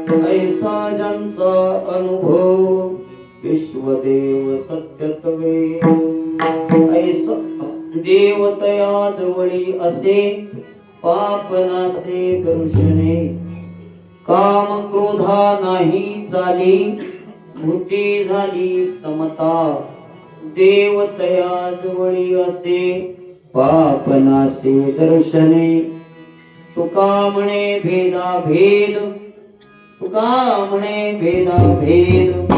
ऐसा ज्यांचा अनुभव विश्वदेव सत्यत्वे ऐसा देवतया जवळी असे पापनासे दर्शने काम क्रोधा नाही चाली भूती झाली समता देवतया जवळी असे पापनासे दर्शने तुका म्हणे भेदा भेद तुका म्हणे भेदा भेद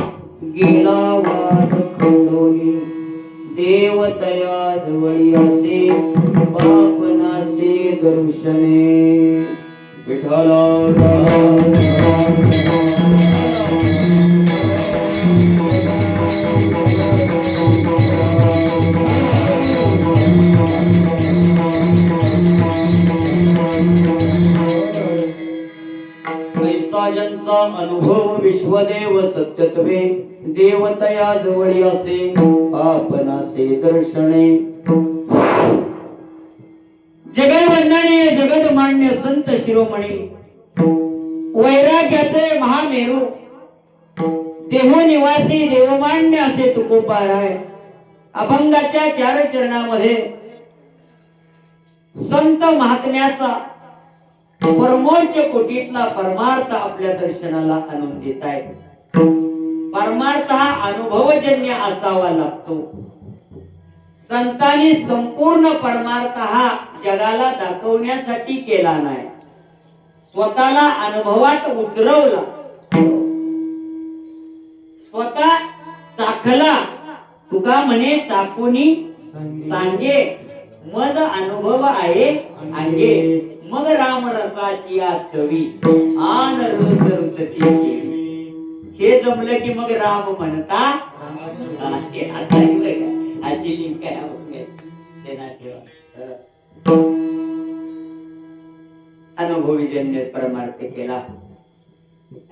गेला वाद खंडोली देवतया जवळी असे पापनासे दर्शने विठ्ठला ज्यांचा अनुभव विश्वदेव सत्यत्वे देवतया जवळी असे पापनासे दर्शने जगद्वंदनीय जगद मान्य संत शिरोमणी वैराग्याचे महामेरू देहो निवासी देवमान्य असे तुकोबाराय अभंगाच्या 4 चरणामध्ये संत महात्म्याचा परमोच्च कोटीतला परमार्थ आपल्या दर्शनाला आणून देत आहे. परमार्थ हा अनुभवजन्य असावा लागतो. संतांनी संपूर्ण परमार्थ हा जगाला दाखवण्यासाठी केला नाही, स्वतःला अनुभवात उतरवला, स्वतः चाखला. तुका म्हणे चाकोनी सांगे मज अनुभव आहे अंगे मग राम रसाची चवी आन रस रुचती हे जमलं की मग राम म्हणता अशी लिंक अनुभवजन्य परमार्थ केला.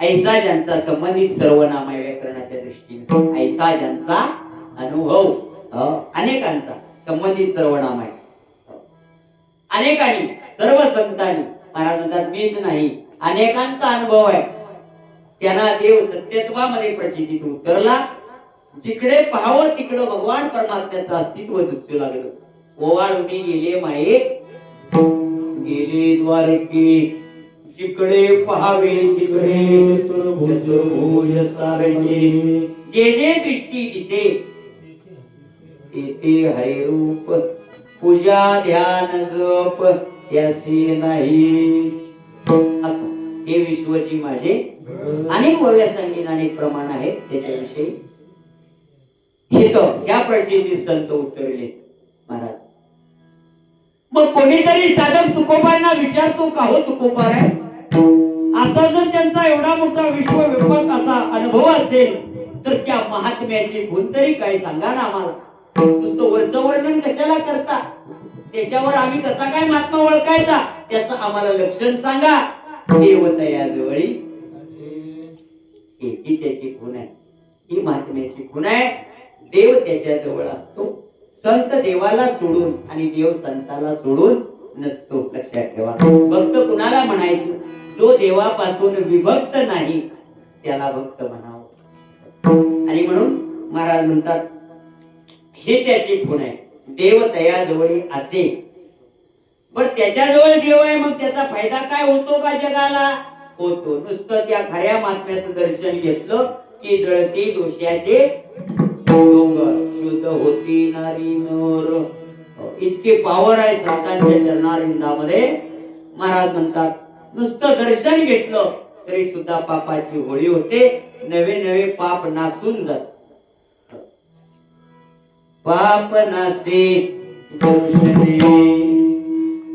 ऐसा ज्यांचा संबंधित सर्वनाम व्याकरणाच्या दृष्टीने ऐसा ज्यांचा अनुभव अनेकांचा संबंधित सर्वनाम आहे. अनेकांनी सर्व संतांनी महाराज म्हणतात मीच नाही अनेकांचा अनुभव आहे. त्यांना देव सत्यत्वामध्ये प्रचितीत उतरला. जिकडे पाहावं तिकडं भगवान परमात्म्याचं अस्तित्व दिसू लागलं. ओवाळून गेले माये गेले द्वारके जिकडे पहावे तिकडे चतुर्भुज सारखे जे जे दृष्टी दिसे ते हरे रूप पूजा ध्यान जप त्यासी नाही. असं हे विश्वची माझे अनेक व्यासंगीन अनेक प्रमाण आहेत त्याच्याविषयी या प्रचिती संत उतरले महाराज. मग कोणीतरी साधक तुकोबांना विचारतो का हो तुकोबार आहे असा जर त्यांचा एवढा मोठा विश्वव्यापक असा अनुभव असेल तर त्या महात्म्याची गुण तरी काय सांगा ना आम्हाला. नुसतं वरचं वर्णन कशाला करता, त्याच्यावर आम्ही कसा काय महात्मा ओळखायचा त्याचं आम्हाला लक्षण सांगा. देवतया जवळी ही त्याची गुण आहे, ही महात्म्याची गुण आहे. देव त्याच्या जवळ असतो, संत देवाला सोडून आणि देव संताला सोडून नसतो. लक्षात ठेवा. भक्त कुणाला म्हणायचं? जो देवापासून विभक्त नाही त्याला भक्त म्हणावं. आणि म्हणून महाराज म्हणतात हे त्याची गुण आहे. देव तया जवळी असे. पण त्याच्याजवळ देव आहे मग त्याचा फायदा काय होतो का जगाला? होतो. नुसतं त्या खऱ्या महात्म्याचं दर्शन घेतलं की जळती दोषाचे डोंगर शुद्ध होती नारी नर. इतके पावर आहे संतांच्या चरणारविंदामध्ये. महाराज म्हणतात नुसतं दर्शन घेतलं तरी सुद्धा पापाची होळी होते, नवे नवे पाप नासून जात. पाप नासे दर्शने.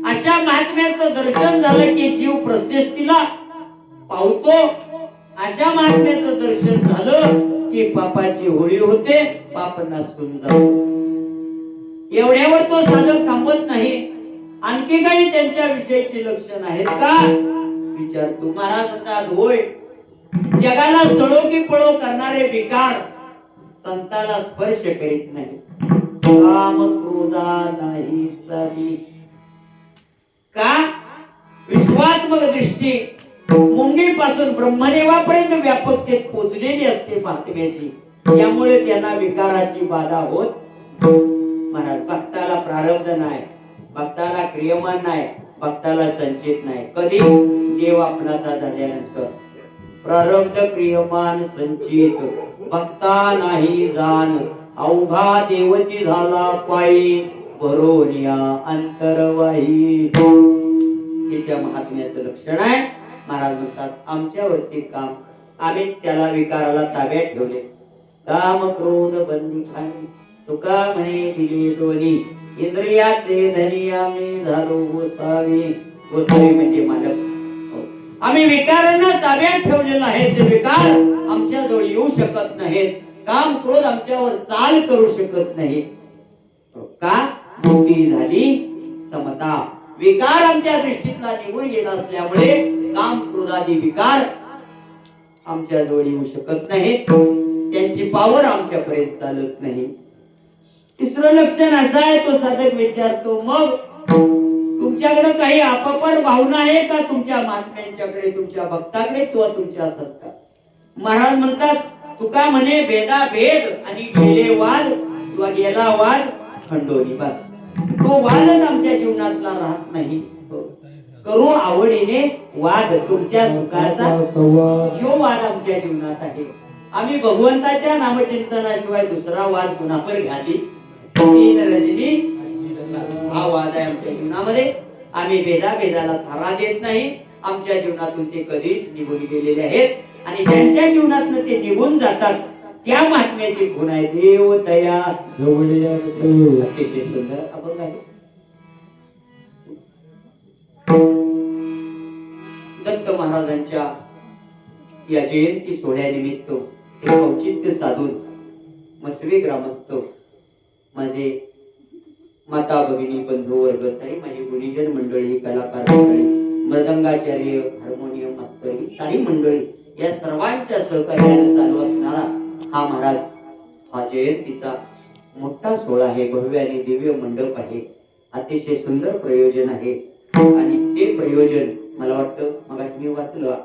अशा महात्म्याचं दर्शन झालं की जीव प्रशस्तीला पावतो. अशा महात्म्याचं दर्शन झालं की पापाची होळी होते, पाप नासून जातो. एवढ्यावर तो साधक थांबत नाही. आणखी काही त्यांच्या विषयीची लक्षण आहेत का विचारतो. महाराज म्हणतात होय, जगाला चढो की पळो करणारे विकार संताला स्पर्श करीत नाही. काम क्रोधा नाही चाली. का? विश्वात्मक दृष्टी मुंगीपासून ब्रह्मदेवापर्यंत व्यापकतेत पोचलेली असते महात्म्याची. त्यामुळे त्यांना विकाराची बाधा होत. महाराज भक्ताला प्रारब्ध नाही, भक्ताला क्रियमान नाही, भक्ताला संचित नाही. कधी? देव आपणाचा झाल्यानंतर. प्रारब्ध क्रियमान संचित भक्ता नाही जाण, अवघा देवची झाला पायी भरोनिया अंतरवाही. हे त्या महात्म्याचं लक्षण आहे. महाराज म्हणतात आमच्यावरती काम, आम्ही त्याला विकाराला ताब्यात ठेवले. काम क्रोध बंदी खाली, तुका म्हणे दिले दोन्ही, इंद्रियाचे धनी आम्ही झालो गोसावी. गोसावी म्हणजे मालक. आम्ही विकारांना ताब्यात ठेवलेला आहे. ते विकार आमच्या जवळ येऊ शकत नाहीत. काम क्रोध आमच्यावर चाल करू शकत नाहीत. का? मोठी झाली समता. विकार आमच्या दृष्टीतला निघून गेला असल्यामुळे काम क्रोधादी विकार आमच्या जवळ येऊ शकत नाहीत. त्यांची पावर आमच्यापर्यंत चालत नाही. तिसरं लक्षण असं आहे, तो साधक विचारतो मग तुमच्याकडे काही अपपर भावना आहे का? तुमच्या महात्म्यांच्याकडे, तुमच्या भक्ताकडे किंवा तुमच्या संतांकडे? महाराज म्हणतात तुका म्हणे भेदा भेद आणि गेले वाद किंवा गेला वाद खंडोनी. बस तो वादच आमच्या जीवनातला राहत नाही. करू आवडीने वाद, तुमच्या सुखाचा जो वाद आमच्या जीवनात आहे. आम्ही भगवंताच्या नामचिंतनाशिवाय दुसरा वाद कुणावर घाली तीन रजनी, हा वाद आहे आमच्या जीवनामध्ये. आम्ही भेदाभेदाला थारा देत नाही. आमच्या जीवनातून ते कधीच निघून गेलेले आहेत आणि ज्यांच्या जीवनातून ते निघून जातात त्या महात्म्याची गुण आहे देव तया जवळ. अतिशय सुंदर अभंग आहे. दत्त महाराजांच्या या जयंती सोहळ्यानिमित्त एक औचित्य साधून मसवे ग्रामस्थ, माझे माता भगिनी बंधू वर्ग, सारी माझी गुणीजन मंडळी, कलाकार मंडळी, मृदंगाचार्य, हार्मोनियम मास्तर, ही सारी मंडळी, या सर्वांच्या सहकार्याने चालू असणारा हा महाराज हा जयंतीचा मोठा सोहळा आहे. भव्य आणि दिव्य मंडप आहे. अतिशय सुंदर प्रयोजन आहे आणि ते प्रयोजन मला वाटतं मग मी वाचलं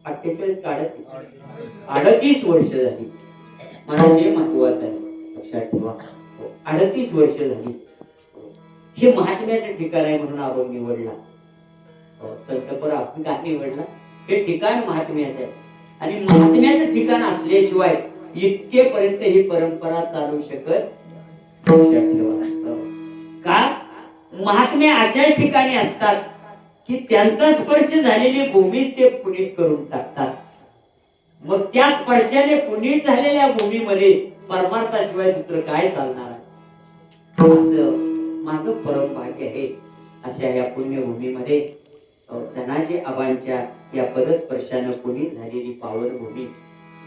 48 का 38 वर्ष झाली. मला हे महत्वाचं आहे, लक्षात ठेवा. 38 वर्ष झाली. हे महात्म्याचं ठिकाण आहे म्हणून आपण निवडला. संतपर आपण का निवडला? हे ठिकाण महात्म्याचं आहे आणि महात्म्याचं ठिकाण असल्याशिवाय इतकेपर्यंत ही परंपरा चालू शकत. लक्षात ठेवा. का? महात्म्य अशाच ठिकाणी असतात की त्यांचा स्पर्श झालेली भूमीच ते पुनीत करून टाकतात. मग त्या स्पर्शाने पुनीत झालेल्या भूमीमध्ये परमार्थाशिवाय दुसरं काय चालणार आहे? असं माझं परम भाग्य आहे. अशा या पुण्यभूमीमध्ये धनाजी आबांच्या या पदस्पर्शानं पुनीत झालेली पावन भूमी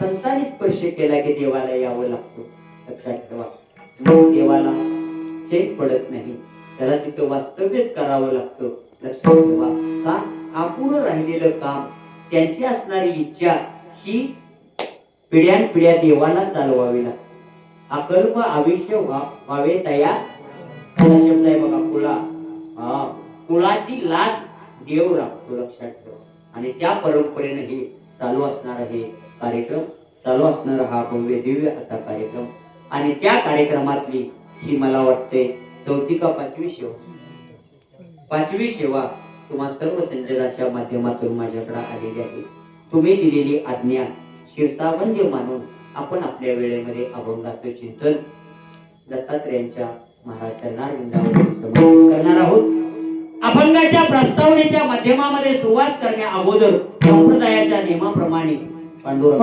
संतांनी स्पर्श केला की देवाला यावं लागतो. लक्षात ठेवा. देवाला चेक पडत नाही, त्याला तिथं वास्तव्यच करावं लागतं. लक्षात ठेवा. का? अपूर्ण राहिलेलं काम, त्यांची असणारी इच्छा ही पिढ्यानपिढ्या देवाला चालवावी लागते. अकल्प आयुष्य व्हावे तया शब्द आहे बघा. कुळाची लाज देव राखतो. लक्षात ठेवा. आणि त्या परंपरेने हे चालू असणार हे कार्यक्रम, चालू असणार हा भव्य दिव्य असा कार्यक्रम. आणि त्या कार्यक्रमातली ही मला वाटते 4थी का 5वी सेवा, 5वी सेवा तुम्हा सर्व संजनाच्या माध्यमातून माझ्याकडे आलेली आहे. तुम्ही दिलेली आज्ञा शिरसावंद्य मानून आपण आपल्या वेळेमध्ये अभंगाचं चिंतन दत्तात्रेयांच्या महाराज चरणारविंदावर समर्पण करणार आहोत. अभंगाच्या प्रस्तावनेच्या माध्यमामध्ये सुरुवात करण्या अगोदर संप्रदायाच्या नियमाप्रमाणे पांडुरंग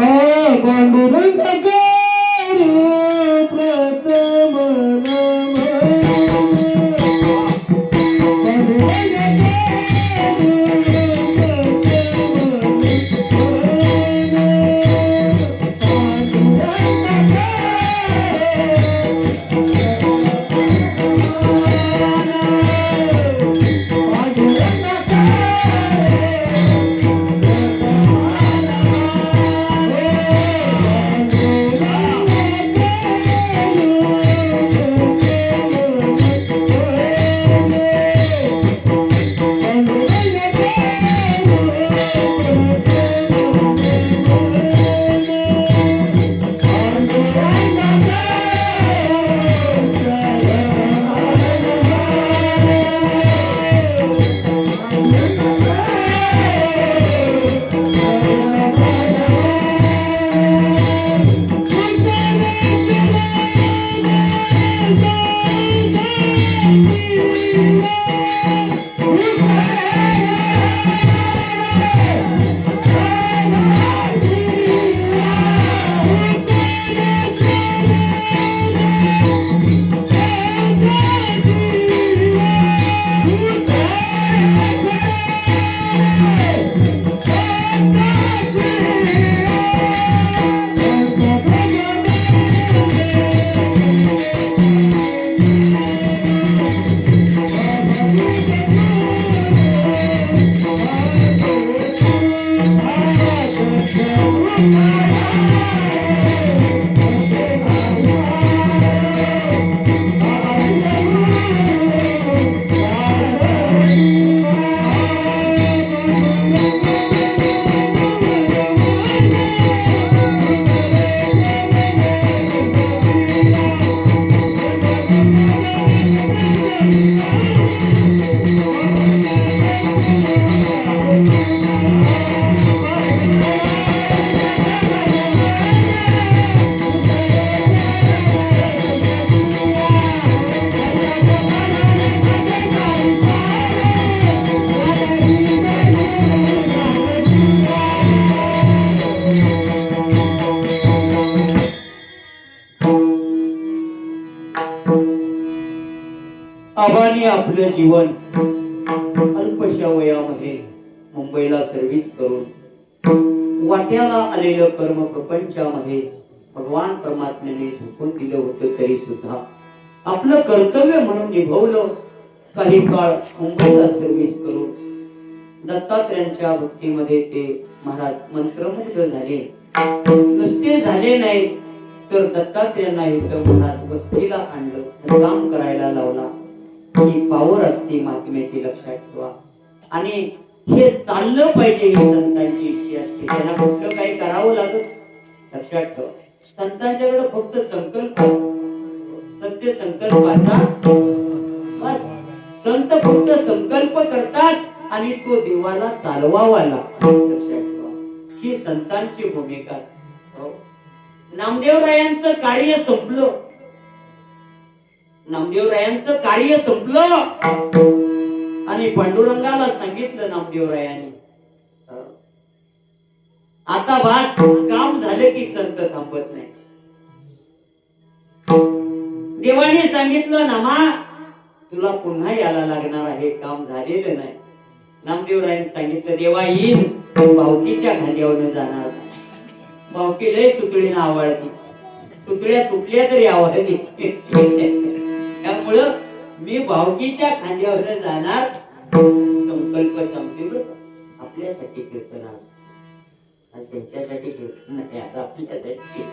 आबांनी आपलं जीवन अल्पशा वयामध्ये मुंबईला सर्व्हिस करून वाट्याला आलेलं कर्म प्रपंचामध्ये भगवान परमात्म्याने झुकून दिलं होतं, तरी सुद्धा आपलं कर्तव्य म्हणून निभवलं. काही काळ मुंबईला सर्व्हिस करून दत्तात्रयांच्या भक्तीमध्ये ते महाराज मंत्रमुग्ध झाले. नुसते झाले नाही तर दत्तात्रयांना इथं महाराज वस्तीला आणलं, काम करायला लावला. ही पावर असते महात्म्याची, लक्षात ठेवा. आणि हे चाललं पाहिजे, ही संतांची इच्छा असते. त्यांना कुठलं काही करावं लागत, लक्षात ठेवा. संतांच्याकडे फक्त संकल्प, सत्य संकल्पाचा बस. संत फक्त संकल्प करतात आणि तो देवाला चालवावा लागतो, लक्षात ठेवा. ही संतांची भूमिका असते. नामदेवरायांचं कार्य संपलं, नामदेवरायांचं कार्य संपलं आणि पांडुरंगाला सांगितलं नामदेवरायांनी, आता बास, काम झालं की संत थांबत नाही. देवाने सांगितलं, नामा तुला पुन्हा यायला लागणार आहे, काम झालेलं नाही. नामदेवरायांनी सांगितलं, देवा येईन, भावकीच्या खांद्यावरनं जाणार नाही. भावकी लय सुतळीनं आवडती, सुतळ्या तुटल्या तरी आवडली. त्यामुळं मी भावकीच्या खांद्यावर जाणार. संकल्प संपले, आपल्यासाठी कीर्तन आणि त्यांच्यासाठी कीर्तन नाही, आता आपल्यासाठी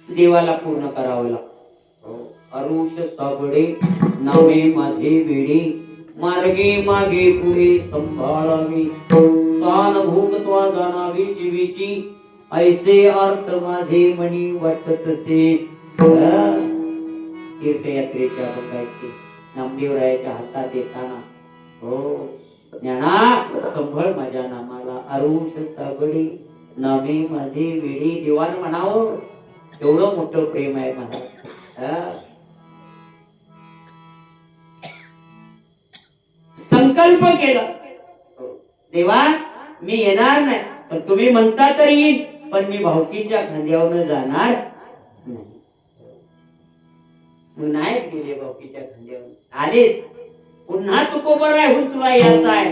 देवाला पूर्ण करावं लागतं. अरुष साबडे नामे माझे वेडे, मार्गे मागे पुढे संभाळावी, तान भोगत्वा जाणावी जीवीची, ऐसे अर्थ माझे मनी वाटत से. तीर्थयात्रेच्या बघायचे नामदेवरायाच्या हातात येताना, हो ज्ञाना संभळ माझ्या नामाला, अरुष साबडे नामे माझे वेडे. देवानं म्हणावं, एवढं मोठं प्रेम आहे महाराज. संकल्प केला, देवा मी येणार नाही, पण तुम्ही म्हणता तर येईल, पण मी भावकीच्या खांद्यावर जाणार नाहीच. गेले भावकीच्या खांद्यावर, आलेच. पुन्हा तुकोबर राहून तुला यायचं आहे.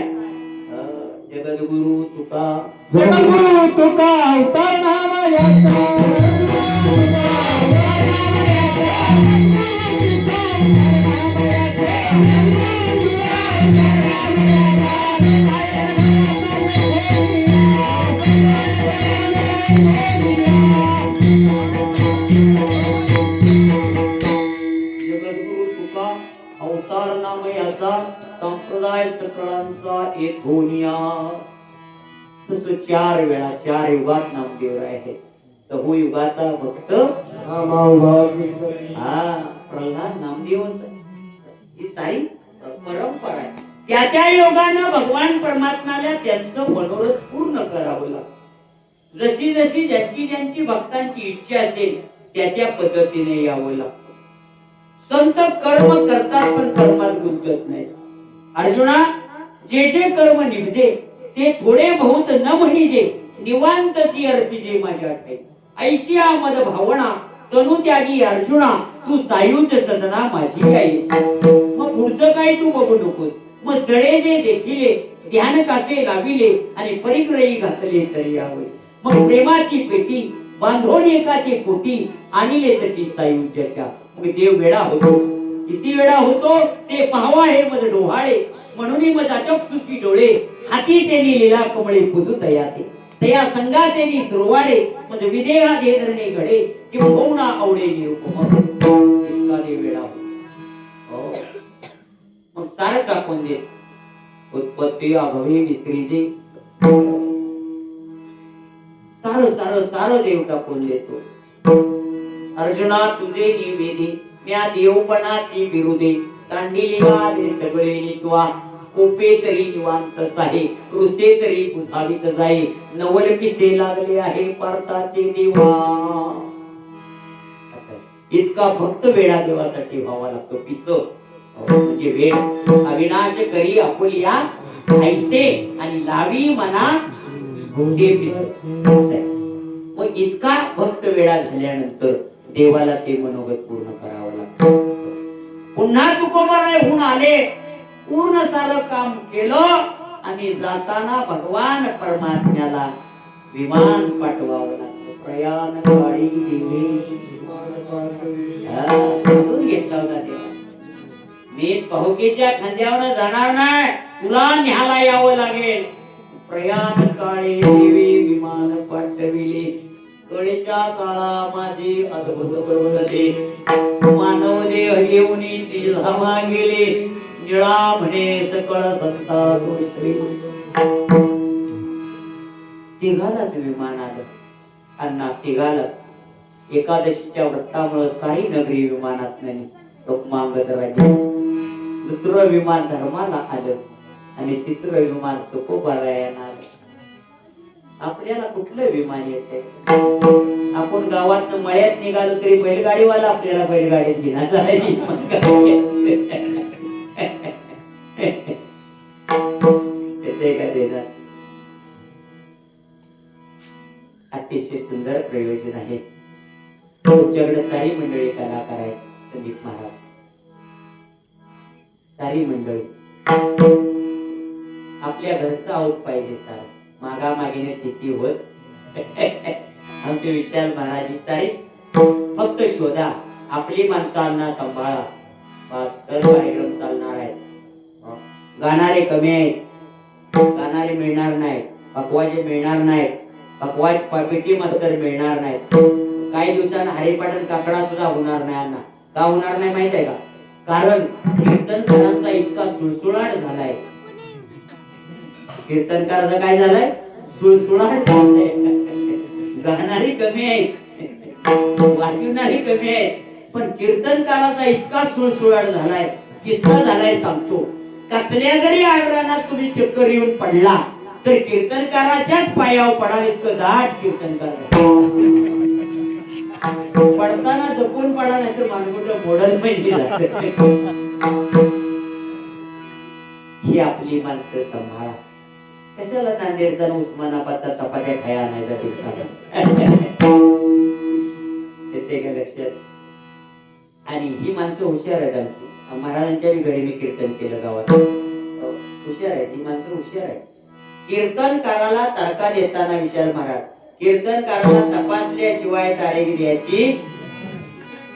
जगद्गुरु तुका, जगद्गुरु तुका अवतार नाम याचा, जगद्गुरु तुका अवतार नाम याचा, संप्रदाय सकळांचा एक होनिया. तसं 4 वेळा 4 युगात नामदेवराय आहे. चहू युगाचा भक्त प्रल्हाद नामदेवांचा. ही सारी परंपरा आहे. त्या त्या योगानं भगवान परमात्म्याला त्यांचं मनोरथ पूर्ण करावं लागतं. जशी जशी ज्यांची ज्यांची भक्तांची इच्छा असेल त्या त्या पद्धतीने यावं लागतं. संत कर्म करतात पण कर्मात गुंतत नाही. अर्जुना, जे जे कर्म निभजे ते थोडे बहुत न म्हणिजे, निवांतची अर्पिजे माझ्या ठाई. ऐशिया मद भावना तनु त्यागी अर्जुना, तू सायूच सदना माझी आईस. मग पुढचं काय तू बघू नकोस. मग सडे जे देखिले ध्यान कासे लाविले आणि परिग्रही घातले तरी यावे. मग प्रेमाची पेटी बांधून एकाचे पोटी आणले तटी सायूज्याच्या. मग देव वेडा होतो. किती वेळा होतो ते पाहावा हे मज डोहाळे, म्हणून मज अचक्षुषी डोळे, हातीचे लीला कमळे पुजू तयाते, तया संगाचे नी सुरवाडे, मज विदेहा दे धरणे घडे, कि होऊना आवडे निरुपम. इतका दे वेळा हो. मग सार टाकून दे, उत्पत्ती अभवी विसरी दे, सार सार सार देव टाकून देतो. अर्जुना तुझे निवेदे, म्या देवपणाची बिरुदे, सांडिली दे सगळे नित्वा, कोपे तरी निवांत साहे, रुसे तरी बुधावित जाई, नवल पिसे लागले आहे पार्थाचे देवा. असं इतका भक्त वेळा देवासाठी व्हावा लागतो. पिस म्हणजे वेळ अविनाश करी आपुलिया ऐसे, आणि लावी मना ते पिस. मग इतका भक्त वेळा झाल्यानंतर देवाला ते मनोगत पूर्ण करावं लागतं. पुन्हा तुकोबारायहून आले, पूर्ण सारं काम केलं, आणि जाताना भगवान परमात्म्याला विमान पाठवावं लागतं. प्रयाण काळी देवी घेतला होता देवा. मी पाहुकीच्या खांद्यावर जाणार नाही, तुला न्यायला यावं लागेल. प्रयाण काळी देवी विमान पाठविले, कळीच्या काळा माझी अद्भुत प्रवृत्ती, मानव देह घेऊन तिला गेले, निळा म्हणे सकळ संता गोष्टी. तिघालाच विमान आलं, अण्णा तिघालाच. एकादशीच्या व्रतामुळे सारी नगरी विमानात नाही, लोकमांगत राज्याची. दुसरं विमान धर्माला आलं, आणि तिसरं विमान तुकोबारायांना आलं. आपल्याला कुठलं विमान येते? आपण गावात मळ्यात निघालो तरी बैलगाडीवाला आपल्याला बैलगाडीत घेण्याचा आहे. अतिशय सुंदर प्रयोजन आहे. तुमच्याकडे सारी मंडळी कलाकार आहेत. संदीप महाराज सारी मंडळी आपल्या घरचा आऊत पाहिजे. सारा मागामागीने शेती होत. आमचे विशाल महाराज सारे फक्त शोधा, आपली माणसांना सांभाळा, बस तर कार्यक्रम चालणार आहेत. गाणारे कमी आहेत, गाणारे मिळणार नाहीत, पकवाजे मिळणार नाहीत, पकवाज पेटी मास्तर मिळणार नाहीत. काही दिवसांना हरिपाटन काकडा सुद्धा होणार नाही. अण्णा का होणार नाही माहित आहे का? कारण कीर्तनकारांचा इतका सुळसुळाट झालाय. कीर्तनकाराचा काय झालाय? सुळसुळाट झालाय. गाणारी कमी आहेत, वाचवणारी कमी आहेत, पण कीर्तनकाराचा इतका सुळसुळाट झालाय, किस्सा झालाय. सांगतो, कसल्या जरी आग्रहात तुम्ही चक्कर येऊन पडला तर कीर्तनकाराच्याच पायावर पडाल, इतकं दाट कीर्तनकार. पडताना जपून पडा, नाही तर मानगुट मोडल पाहिजे. ही आपली माणसं सांभाळा. कशाला नांदेडचा उस्मानाबादचा चपात्या खाया नाही येते का लक्षात? आणि ही माणसं हुशार आहेत. आमची महाराजांच्या घरी मी कीर्तन केलं गावात. हुशार आहेत ही माणसं, हुशार आहेत. कीर्तनकाराला तडका देताना विशाल महाराज, कीर्तनकाराला तपासल्याशिवाय तारीख द्यायची,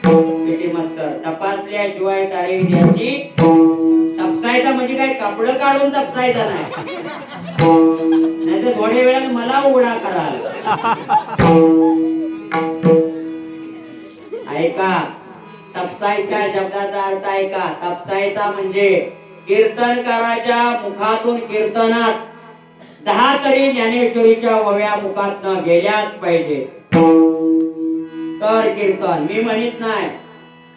पेटी मास्तर तपासल्याशिवाय तारीख द्यायची. तपसायचा म्हणजे काय कापड काढून तपसायचा नाही, नाही तर थोड्या वेळात मला उघडा कराल. ऐका, तपसायच्या शब्दाचा अर्थ ऐका. तपसायचा म्हणजे कीर्तनकाराच्या मुखातून कीर्तनात 10 तरी ज्ञानेश्वरीच्या वव्या मुखातनं गेल्याच पाहिजे तर कीर्तन. मी म्हणत नाही,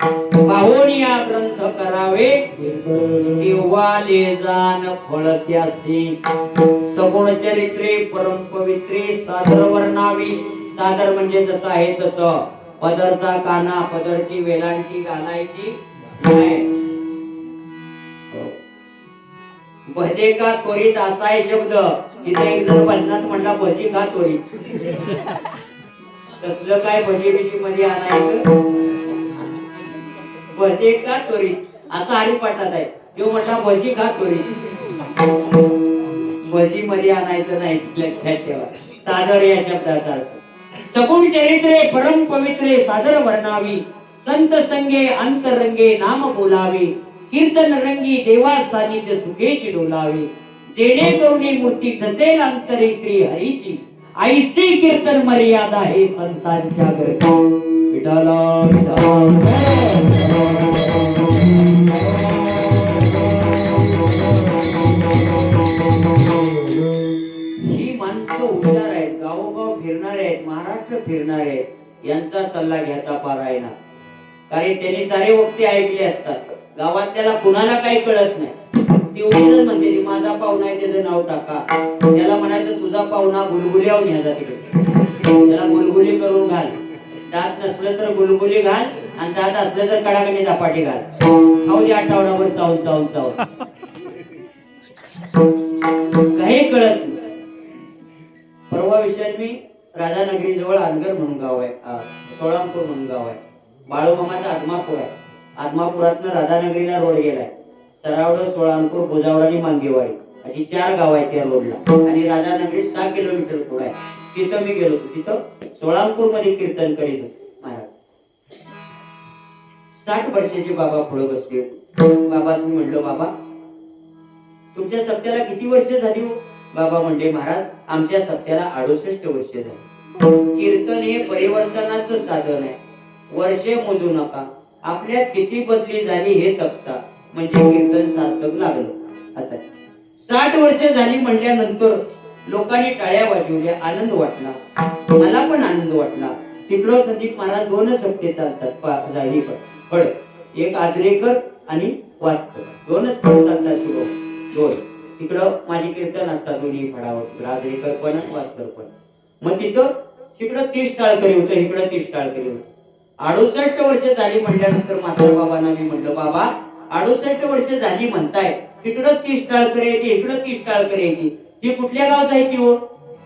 पाहून या ग्रंथ करावे तेव्हा लेजान फळ त्यासी. सगुण चरित्रे परम पवित्रे सादर वर्णावी. सादर म्हणजे जसं आहे तसं. पदरचा काना, पदरची वेलांटी घालायची नाही. भजे का त्वरित असाय शब्द. तिथे एक जण भजनात म्हणला भजी का त्वरित. कसलं काय भजी बिजी मध्ये आणायचं? भजे का त्वरित असं हरिपाठात आहे. तो म्हटला भजी का त्वरित, भजी मध्ये आणायचं नाही. लक्षात ठेवा. सादर या शब्दाचा अर्थ सगुण चरित्रे परम पवित्रे सादर वर्णावी. संत संगे अंतरंगे नाम बोलावे, कीर्तन रंगी देवा सानिध्य सुखेची डोलावे, जेणे करुणी मूर्ती ठसेल अंतरे श्री हरीची, ऐसी कीर्तन मर्यादा हे संतांच्या गर्भी. विठाला ही माणसं हुशार आहेत, गावोगाव फिरणार आहेत, महाराष्ट्र फिरणार आहेत. यांचा सल्ला घ्यायचा पारायणा. कारण त्यांनी सारे वक्ते ऐकले असतात. गावात त्याला कुणाला काही कळत नाही. ती उगीच म्हणते ती माझा पाहुणा आहे त्याचं नाव टाका. त्याला म्हणायचं तुझा पाहुणा गुलगुल्यावर न्यायचा तिकडे. त्याला गुलगुली करून घाल. दात नसलं तर गुलगुली घाल आणि दात असलं तर कडाकणी दापाटी घाल. खाऊ दे आठवड्यावर चावून चावून चावून. काही कळत नाही. परवा विषयात मी राधानगरी जवळ आनगर म्हणून गाव आहे, सोळापूर म्हणून गाव आहे. बाळूमामाचा आदमापूर आहे. आदमापुरातनं राधानगरीला रोड गेलाय. सरावड, सोळापूर, भोजावड आणि मांगेवाडी अशी 4 गाव आहेत त्या रोडला. आणि राधानगरी 6 किलोमीटर पुढे आहे. तिथं मी गेलो होतो. तिथं सोळापूर मध्ये कीर्तन करीत महाराज. 60 वर्षाचे बाबा पुढे बसले. बाबांनी म्हटलं बाबा तुमच्या सप्त्याला किती वर्ष झाली हो? बाबा म्हणले महाराज आमच्या सप्त्याला 68 वर्ष झाली. कीर्तन हे परिवर्तनाचं साधन आहे. वर्षे मोजू नका. आपल्यात किती बदली झाली हे तपसा, म्हणजे कीर्तन सार्थक लागलं असं. 60 वर्ष झाली म्हटल्यानंतर लोकांनी टाळ्या वाजवल्या, आनंद वाटला. मला पण आनंद वाटला. तिकडं संदीप महाराज 2 सप्ते चालतात. झाली फळ एक आजरेकर आणि वास्तव 2च फळ चालतात. शुभ 2 तिकडं माझी कीर्तन असतात दोन्ही फळावर. आजरेकर पण वास्तव पण. मग तिकडं 30 टाळकरी होतं, इकडं 30 टाळकरी होतं. 68 वर्ष झाली म्हटल्यानंतर म्हातार बाबांना मी म्हटलं बाबा 68 वर्ष झाली म्हणताय, तिकडं 30 टाळकरी येते, इकडं 30 टाळकरी येते, ही कुठल्या गावचा आहे ती हो?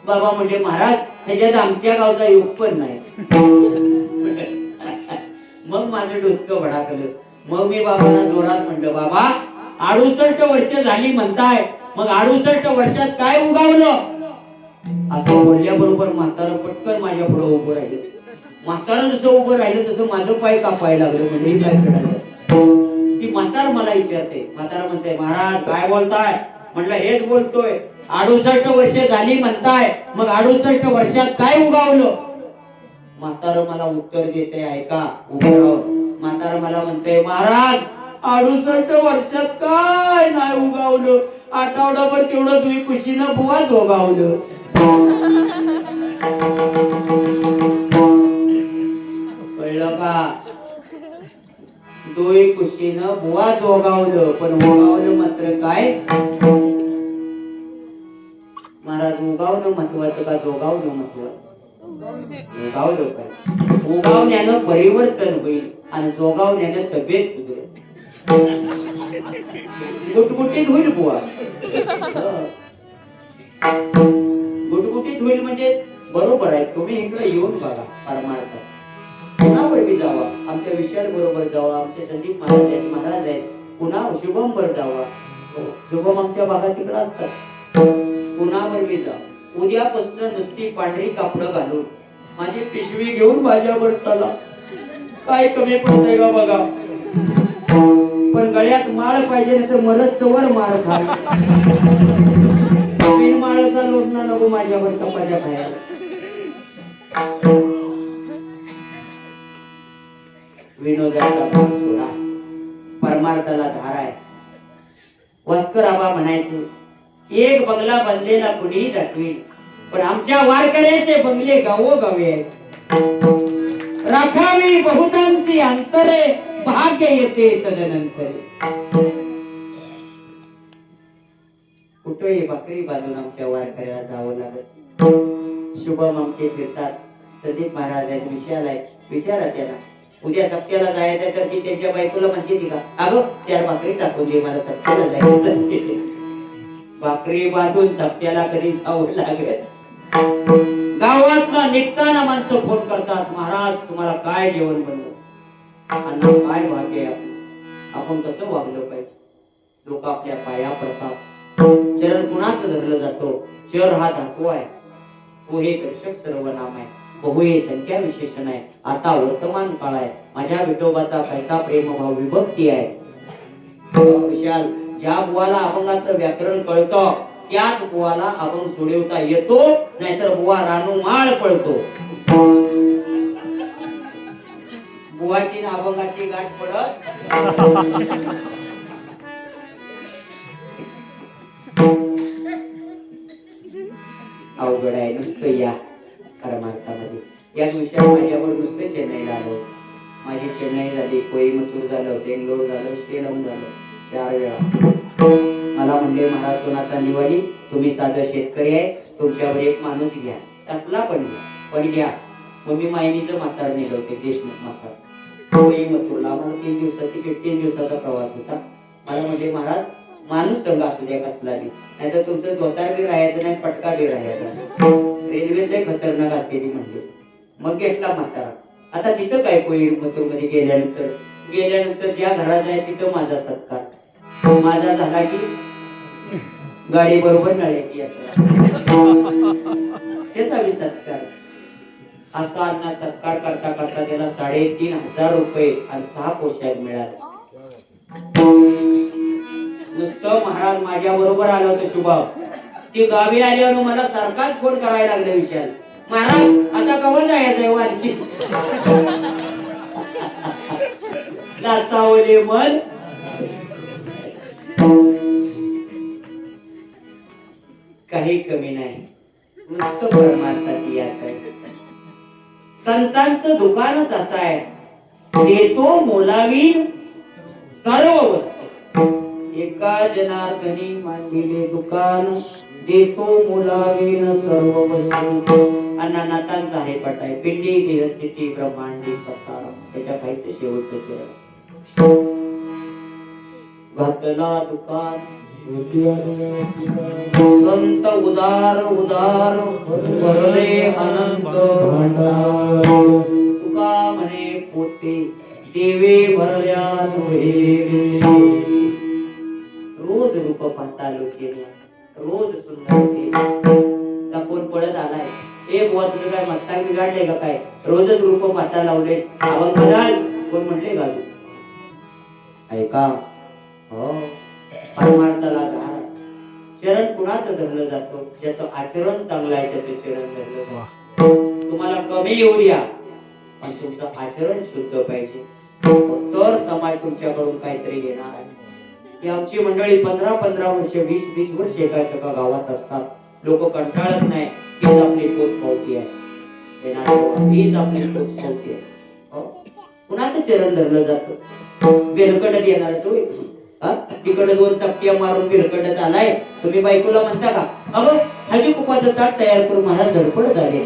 बाबा म्हणजे महाराज ह्याच्यात आमच्या गावचा योग पण नाही. मग माझं डोसकं भडाकलं. मग मी बाबांना जोरात म्हटलं बाबा 68 वर्ष झाली म्हणताय, मग 68 वर्षात काय उगावलं? असं बोलल्याबरोबर म्हातारं पटकन माझ्या पुढे उभं राहिलं. म्हातारं जसं उभं राहिलं तसं माझं पाय कापायला लागलं. म्हणजे काय करायचं? ती म्हातार मला विचारते. म्हातारा म्हणते महाराज काय बोलताय? म्हटलं हेच बोलतोय. 68 वर्ष झाली म्हणताय, मग 68 वर्षात काय उगावलं? म्हातारं मला उत्तर देते ऐका उभं राहून. म्हातारं मला म्हणते महाराज 68 वर्षात काय नाही उगावलं, आठवडाभर तेवढं दुई कुशीनं बुवाच उगावलं. कळलं का? दुई कुशीनं बुवाच उगावलं, पण उगावलं मात्र काय? महाराज उगावणं महत्वाचं का जोगावणं महत्वाचं? उगावलं काय? उगावण्यानं परिवर्तन होईल आणि जोगावण्यानं तब्येत सुधरेल. गुटगुटीत होईल बुवा. गुटगुटीत होईल म्हणजे बरोबर आहे. तुम्ही इकडे येऊन बघा परमार्थ. पुन्हा बी जावा, आमच्या विशाल बरोबर जावा, आमचे संदीप महाराज आहेत. पुन्हा शुभम वर जावा. शुभम आमच्या भागात तिकडे असतात. पुन्हा बी जा. उद्यापासून नुसती पांढरी कापडं घालून माझी पिशवी घेऊन माझ्यावर चला. काय कमी पडतंय का बघा. पण गळ्यात माळ पाहिजे नाही तर मरस्तवर माळ खाल. बिन माळाचा लोटणा नको माझ्यावर चपात्या खायला. विनोदाचा भाग सोडा, परमार्थाला धार आहे. वस्कर आबा म्हणायचे एक बंगला बांधलेला कुणीही दाखवील, पण आमच्या वारकऱ्याचे बंगले गावोगावी आहेत. राखावी बहुतांची अंतरे, भाग्य येते तदनंतरे. कुठेही भाकरी बांधून आमच्या वारकऱ्याला जावं लागत. शुभम आमचे फिरतात. संदीप महाराज आहेत, विशाल आहेत. विचारा त्यांना उद्या सप्त्याला जायचंय तर ती त्यांच्या बायकोला म्हणते ती का अगं 4 भाकरी टाकून दे मला सप्त्याला जायचं. भाकरी बांधून सप्त्याला कधी जावं लागत. गावात निघताना माणसं फोन करतात महाराज तुम्हाला काय जेवण बनवलं, अण्णा काय भाग्य आहे आपण कसं वागलं पाहिजे. लोक आपल्या पाया पडतात. चरण कुणाचं धरलं जातो? चर हा धातू आहे. तो हे दर्शक सर्वनाम आहे. बहु हे संख्या विशेषण आहे. आता वर्तमान काळ आहे. माझ्या विठोबाचा कैसा प्रेमभाव विभक्ती आहे. विशाल ज्या बुवाला अभंगाचं व्याकरण कळतं त्याच बुवाला अभंग सोडवता येतो, नाहीतर बुवा रानूमाळ पळतो. बुवाची ना अभंगाची गाठ पडत अवघड आहे. नुसतं या परमार्थामध्ये या विषयात माझ्यावर नुसतं चेन्नईला आलो. माझी चेन्नई झाली, कोईमतूर झालं, बेंगलोर झालं, श्रीलंका झालं, 4 वेळा. मला म्हणले महाराज सोनाचा निवाडी, तुम्ही साधं शेतकरी आहे, तुमच्यावर एक माणूस घ्या, कसला पण घ्या, पण घ्या. मग मी मायनीचं म्हातार नेलं होते, देशमुख म्हातार, कोईमतूरला. मला 3 दिवसाचा प्रवास होता. मला म्हणले महाराज माणूस संघ असू द्या कसला बी, नाहीतर तुमचं धोतार बी राहायचं नाही, पटका बी राहायचा. रेल्वे लय खतरनाक असते ती म्हणले. मग घेतला म्हातारा. आता तिथं काय कोईमतूर मध्ये गेल्यानंतर ज्या घरात आहे तिथं माझा सत्कार माझा झाला की गाडी बरोबर नळ्याची यात्रा, त्याचा बी सत्कार. असा अण्णा सत्कार करता करता त्याला 3,500 रुपये आणि 6 पोशाख मिळाले. नुसतं महाराज माझ्या बरोबर आलं होतं शुभम. ती गावी आल्यावर मला सारखाच फोन करायला लागला विशाल, महाराज आता कवर जायचंय आणखी. नाचावले मन काही कमी नाही, नुसतं परमार्थात याच आहे. संतांचं दुकानच असं आहे, देतो मोलावी सर्व वस्तू. एका जनार्दनी मांडले दुकान, देतो मोलावीन सर्व वस्तू. अण्णानाथांचा आहे पट आहे, पिंडी देहस्थिती ब्रह्मांडी पसारा, त्याच्या खायचं शेवटचं चरण. घातला दुकान संत उदार उदार भरले अनंत भांडार. तुका म्हणे पोते देवे भरल्या नोहे. रोज रूप पाहता लोके, रोज सुंदर कोण पळत आलाय, ए बुवा तुझं काय मस्ताक बिघाडले का काय, रोजच रूप पाहता लावले. अभंग बदल कोण म्हणले घालू ऐका. हो परमार्थाला घाल. चरण कुणाचं धरलं जातं, ज्याचं आचरण चांगलं आहे त्याचं चरण धरलं जातं. तुम्हाला कमी येऊ द्या पण तुमचं आचरण शुद्ध पाहिजे, तर समाज तुमच्याकडून काहीतरी घेणार आहे. ही आमची मंडळी 15-15 वर्ष 20-20 वर्ष एका गावात असतात. लोक कंटाळत नाही, हीच आपली पोच पावती आहे, हीच आपली पोच पावती आहे. कुणाचं चरण धरलं जातं, बेलकडत येणार होय. तिकडे 2 चपट्या मारून बिरकडत आलाय, तुम्ही बायकोला म्हणता का अगं हळदी कुपाचं ताट तयार करून मला धडपड झाले.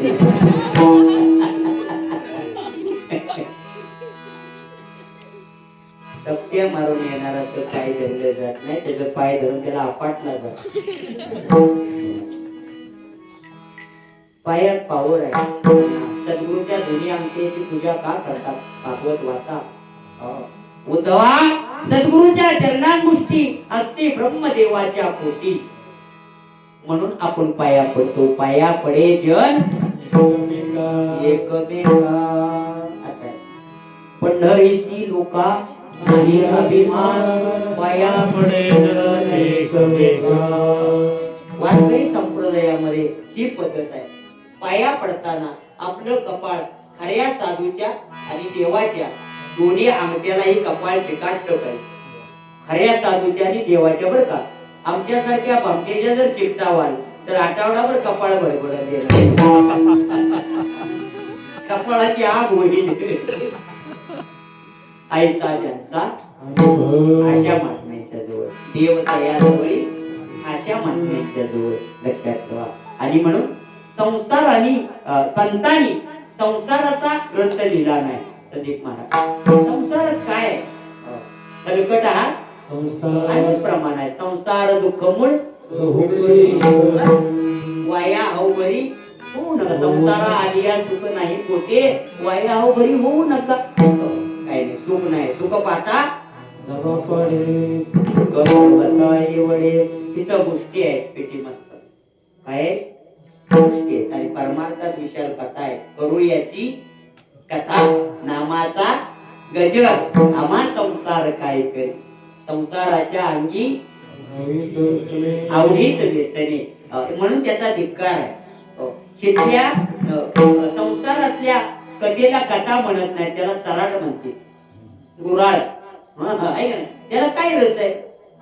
चपट्या मारून येणाराचं पाय धरलं जात नाही, त्याचं पाय धरून त्याला आपटला जात. पायात पावर आहे. सद्गुरूच्या दोन्ही अंगठ्याची पूजा का करतात, भागवत वाचा. उद्धवा सद्गुरूच्या चरणांगुष्टी असते ब्रह्मदेवाच्या पोटी, म्हणून आपण पाया पडतो. पाया पडे जन एकमेका असं. पंढरीसी लोका नाही अभिमान, पाया पडे जन एकमेका. वारकरी संप्रदायामध्ये ही पद्धत आहे. पाया पडताना आपलं कपाळ खऱ्या साधूच्या आणि देवाच्या दोन्ही अंगठ्यालाही कपाळ चिकाटलं पाहिजे. खऱ्या साधूच्या आणि देवाच्या बरं का. आमच्यासारख्या भामटेच्या जर चिकटावाल तर आठवडाभर कपाळ बडबडत गेलं, कपाळाची आग होईल. ऐसा ज्यांचा अशा महात्म्यांच्या जवळ देव तया जवळी, अशा महात्म्यांच्या जवळ लक्षात ठेवा. आणि म्हणून संसाराने संतांनी संसाराचा ग्रंथ लिहिला नाही. संदीप महाराज संसारात काय हलकट आहात, अनेक प्रमाण आहे. संसार दुःख मूळ वाया अवघरी होऊ नका. संसारा आलिया सुख नाही पोटे, वाया अवघरी होऊ नका. काय नाही सुख नाही, सुख पाहता वडे. तिथं गोष्टी आहेत पेटी मस्त. काय गोष्टी गोष्टी आहेत आणि परमार्थात विशाल कथा आहे. करू याची कथा नामाचा गजर आम्हा संसार काय करी. संसाराच्या अंगी आवडीच व्यसने म्हणून त्याचा धिक्कार आहे. शिकल्या संसारातल्या कथेला कथा म्हणत नाही, त्याला चराट म्हणते, गुराळ. आहे का नाही? त्याला काय रस आहे?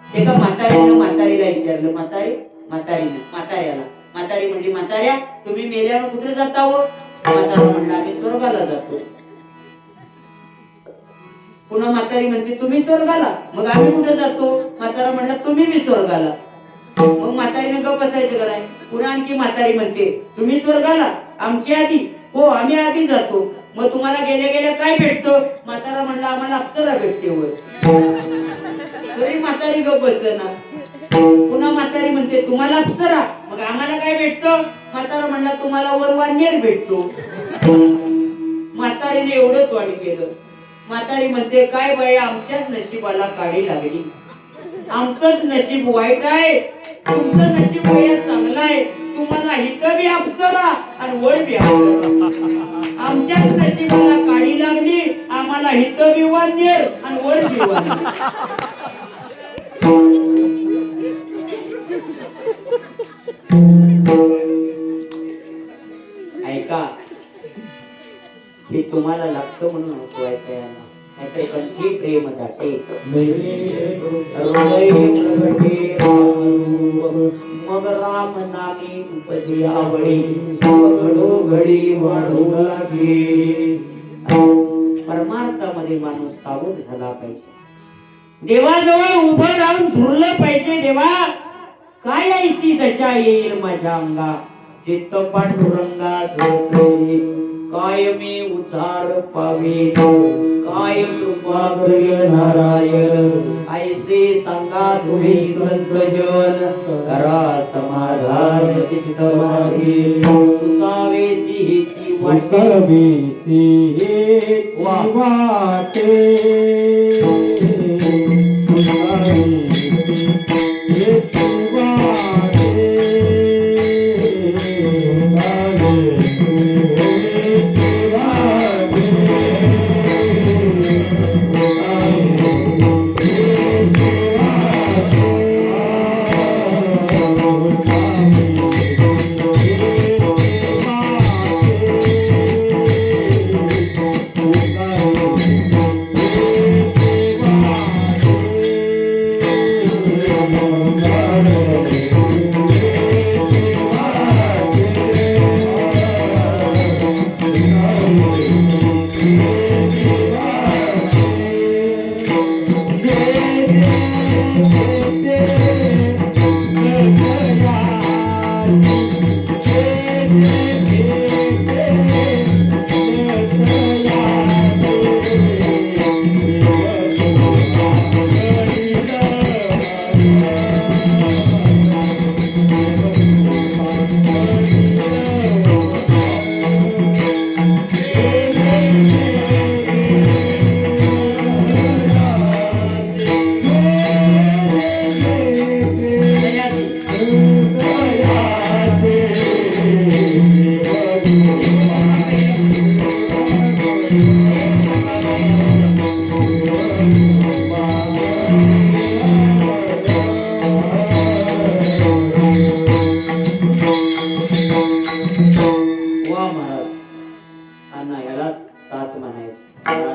एका म्हातारीनं म्हातारीला विचारलं, म्हाताऱ्याला म्हातारी म्हणली, म्हाताऱ्या तुम्ही मेल्यावर कुठे जाता हो? म्हातारा म्हणला आम्ही स्वर्गाला जातो. पुन्हा म्हातारी म्हणते तुम्ही स्वर्गाला, मग आम्ही कुठे जातो? म्हातारा म्हणला तुम्ही मी स्वर्गाला. मग म्हातारीने गप बसायचं का नाही? पुन्हा आणखी म्हातारी म्हणते तुम्ही स्वर्गाला, आमची आधी? हो आम्ही आधी जातो. मग तुम्हाला गेल्या गेल्या काय भेटतं? म्हातारा म्हणला आम्हाला अप्सरा भेटते वर. तरी म्हातारी गप बसना. पुन्हा म्हातारी म्हणते तुम्हाला अप्सरा, मग आम्हाला काय भेटतं? म्हातारा म्हणला तुम्हाला वर वान्यर भेटतो. म्हातारीने एवढं तोंड केलं. म्हातारी म्हणते काय बाई आमच्याच नशिबाला काढी लागली. आमचंच नशीब वाईट आहे, तुमचं नशीब चांगलं आहे. तुम्हाला हिथं बी अप्सरा आणि वर बी अप्सरा. आमच्याच नशिबाला काढी लागली, आम्हाला हिथं बी वान्यर आणि वर बी वान्यर. ऐका, हे तुम्हाला लागतं म्हणून हसवायचं आहे, नाहीतर कंठी प्रेम दाटे. मग राम नामी उपजी आवडी, घडी वाढू लागे. परमार्थामध्ये माणूस सावध झाला पाहिजे. देवाजवळ उभं राहून झुरलं पाहिजे. देवा काय ऐसी दशा येईल माझ्या अंगा, चित्त पांडुरंगा झोपले. काय मी उद्धार पावे, काय कृपा करिय नारायण. ऐसे सांगा तुम्ही संतजन, करा समाधान चित्त माझे. उसावेसी हेची वाटे.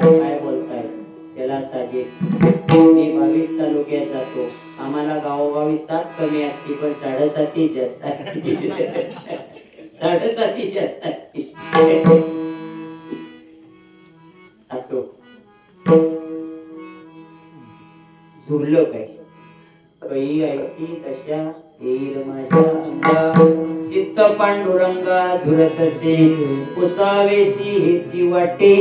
काय बोलताय त्याला साजेस. मी 22 तालुक्यात जातो, आम्हाला गावोगावी 7 कमी असते पण 7.5 जास्त असते. 7.5 जास्त असते. असो झुरलं पाहिजे. कही ऐशी दशा येईल माझ्या अंगा, चित्त पांडुरंगा झुरतसे. पुसावेसी हेची वाटे,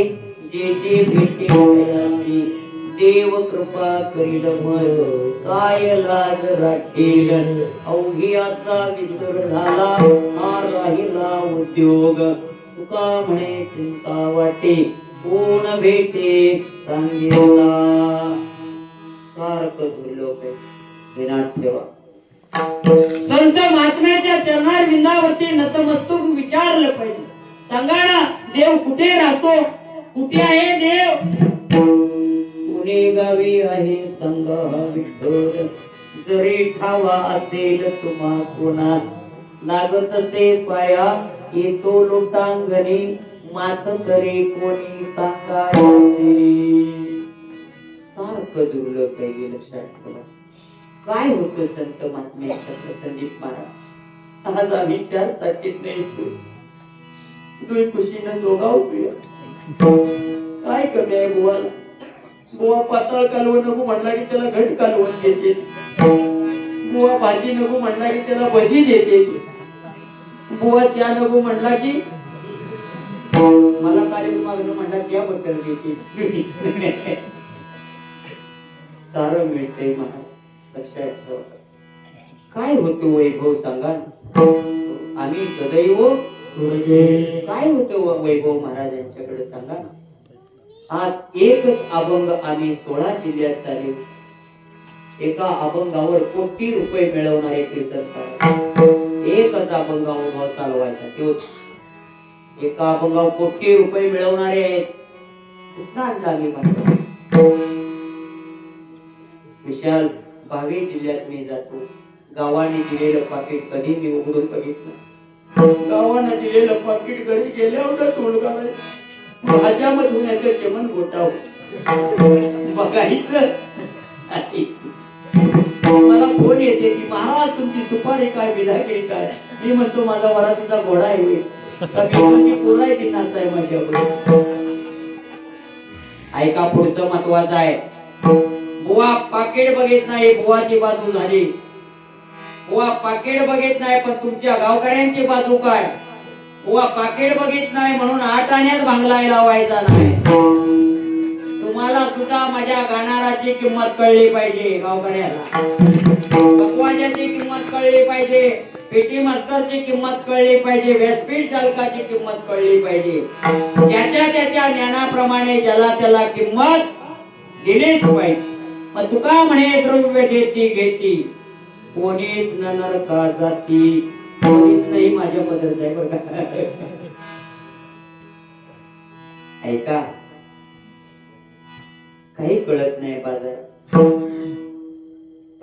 जे जे भेटे तयासी. देव कृपा करील मय, काय लाज राखील. अवघियाचा विसर झाला, हा राहिला उद्योग. तुका म्हणे चिंता वाटे, कोण भेटे सांगेला. सारखं झुरलो पाहिजे, ध्यानात ठेवा. संत महात्म्याच्या चरणार विंदावरती नतमस्तक विचारलं पाहिजे. सांगा ना, देव कुठे राहतो? कुठे आहे देव? पुणे गावी आहे संग विठ्ठल, जरी ठावा असेल तुम्हा कोणात, लागत असे पाया येतो लोटांगणी, मात करे कोणी सांगायचे. सारखं जुळलं पाहिजे, लक्षात ठेवा. काय होतं संत महात्म्याच्या संदीप महाराज? आज आम्ही चार चाकीत नाही दुई खुशीनं जोगावतोय. काय कमी आहे बुवाला? बुवा पातळ कालवण नको म्हणला की त्याला घट कालवण देते. बुवा भाजी नको म्हणला की त्याला भजी देते. बुवा चहा नको म्हणला की मला कालवण मागणं म्हणला चहा बटर देते. सारं मिळतंय महाराज, लक्षात ठेवा. काय होतं वैभव सांगा? आम्ही सदैव काय होतं वैभव महाराजांच्याकडे सांगा. आज एकच अभंग आम्ही 16 जिल्ह्यात चालू. एका अभंगावर कोटी रुपये मिळवणारे कीर्तनकार. एकच अभंगावर चालवायचा तोच. एका अभंगावर कोटी रुपये मिळवणारे आहेत. कुठला आणला आम्ही म्हणतो? विशाल 22 जिल्ह्यात मी जातो. गावाने दिलेलं पाकिट कधी मी उघडून बघितलं. गावाने दिलेलं पाकिट घरी गेल्यावरच उलगावे. भाज्यामधून याचं चमन गोटाव बघायचं. मला फोन येते की महाराज तुमची सुपारी काय, बिधागिरी काय? मी म्हणतो माझा वरातीचा घोडा आहे, पोर आहे ती नाचाय माझ्यावर. ऐका, पुढचं महत्वाचं आहे. बुवा पाकिट बघित नाही, बुवाची बाजू झाली. बुवा पाकिट बघित नाही, पण तुमच्या गावकऱ्यांची बाजू काय? बुवा पाकिट बघित नाही म्हणून 8 आण्यात भांगलाय लावायचा नाही. तुम्हाला सुद्धा माझ्या गाणाराची किंमत कळली पाहिजे. गावकऱ्याला पकवाजाची किंमत कळली पाहिजे, पेटी मास्तरची किंमत कळली पाहिजे, व्यासपीठ चालकाची किंमत कळली पाहिजे. ज्याच्या त्याच्या ज्ञानाप्रमाणे ज्याला त्याला किंमत दिलीच पाहिजे. मग तुका म्हणे द्रव्य देती घेती, कोणीच न नरका जाती. कोणीच नाही माझ्या बद्दल आहे बरं का. ऐका, काही कळत नाही बाजारात.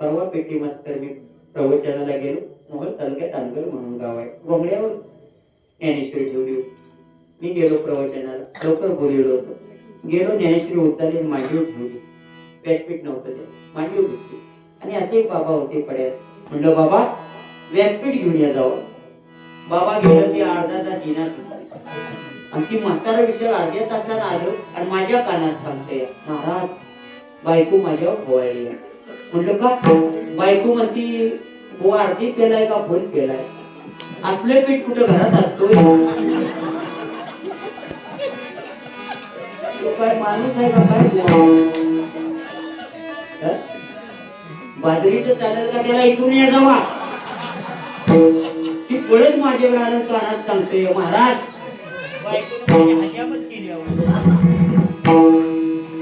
परवा पेटी मास्तर मी प्रवचनाला गेलो. मोहोळ तालुक्यात तांदूळ म्हणून गाव आहे. गोंगड्यावर ज्ञानेश्वरी ठेवली होती. मी गेलो प्रवचनाला, लवकर बोलवलं होतं. गेलो, ज्ञानेश्वरी उचलली, मांडीवर ठेवली. व्यासपीठ नव्हतं ते, मांडीवर घेतली. आणि असे एक बाबा होते पड्यात. म्हणलं बाबा व्यासपीठ घेऊन या जावं. बाबा गेलं, ते अर्धा तास येणार आणि ती म्हातारा विषय अर्ध्या तासाला आलो आणि माझ्या कानात सांगतोय, महाराज बायको माझ्यावर पोवायली. म्हणलं का? बायको म्हणती बुवा अर्धी पेलाय का फुल पेलाय? असलं पीठ कुठं घरात असतोय? तो काय माणूस आहे का काय? बाजरीचं चालेल का त्याला इथून या जावा? ती पळत माझ्यावर आलं, कानात सांगतोय, महाराज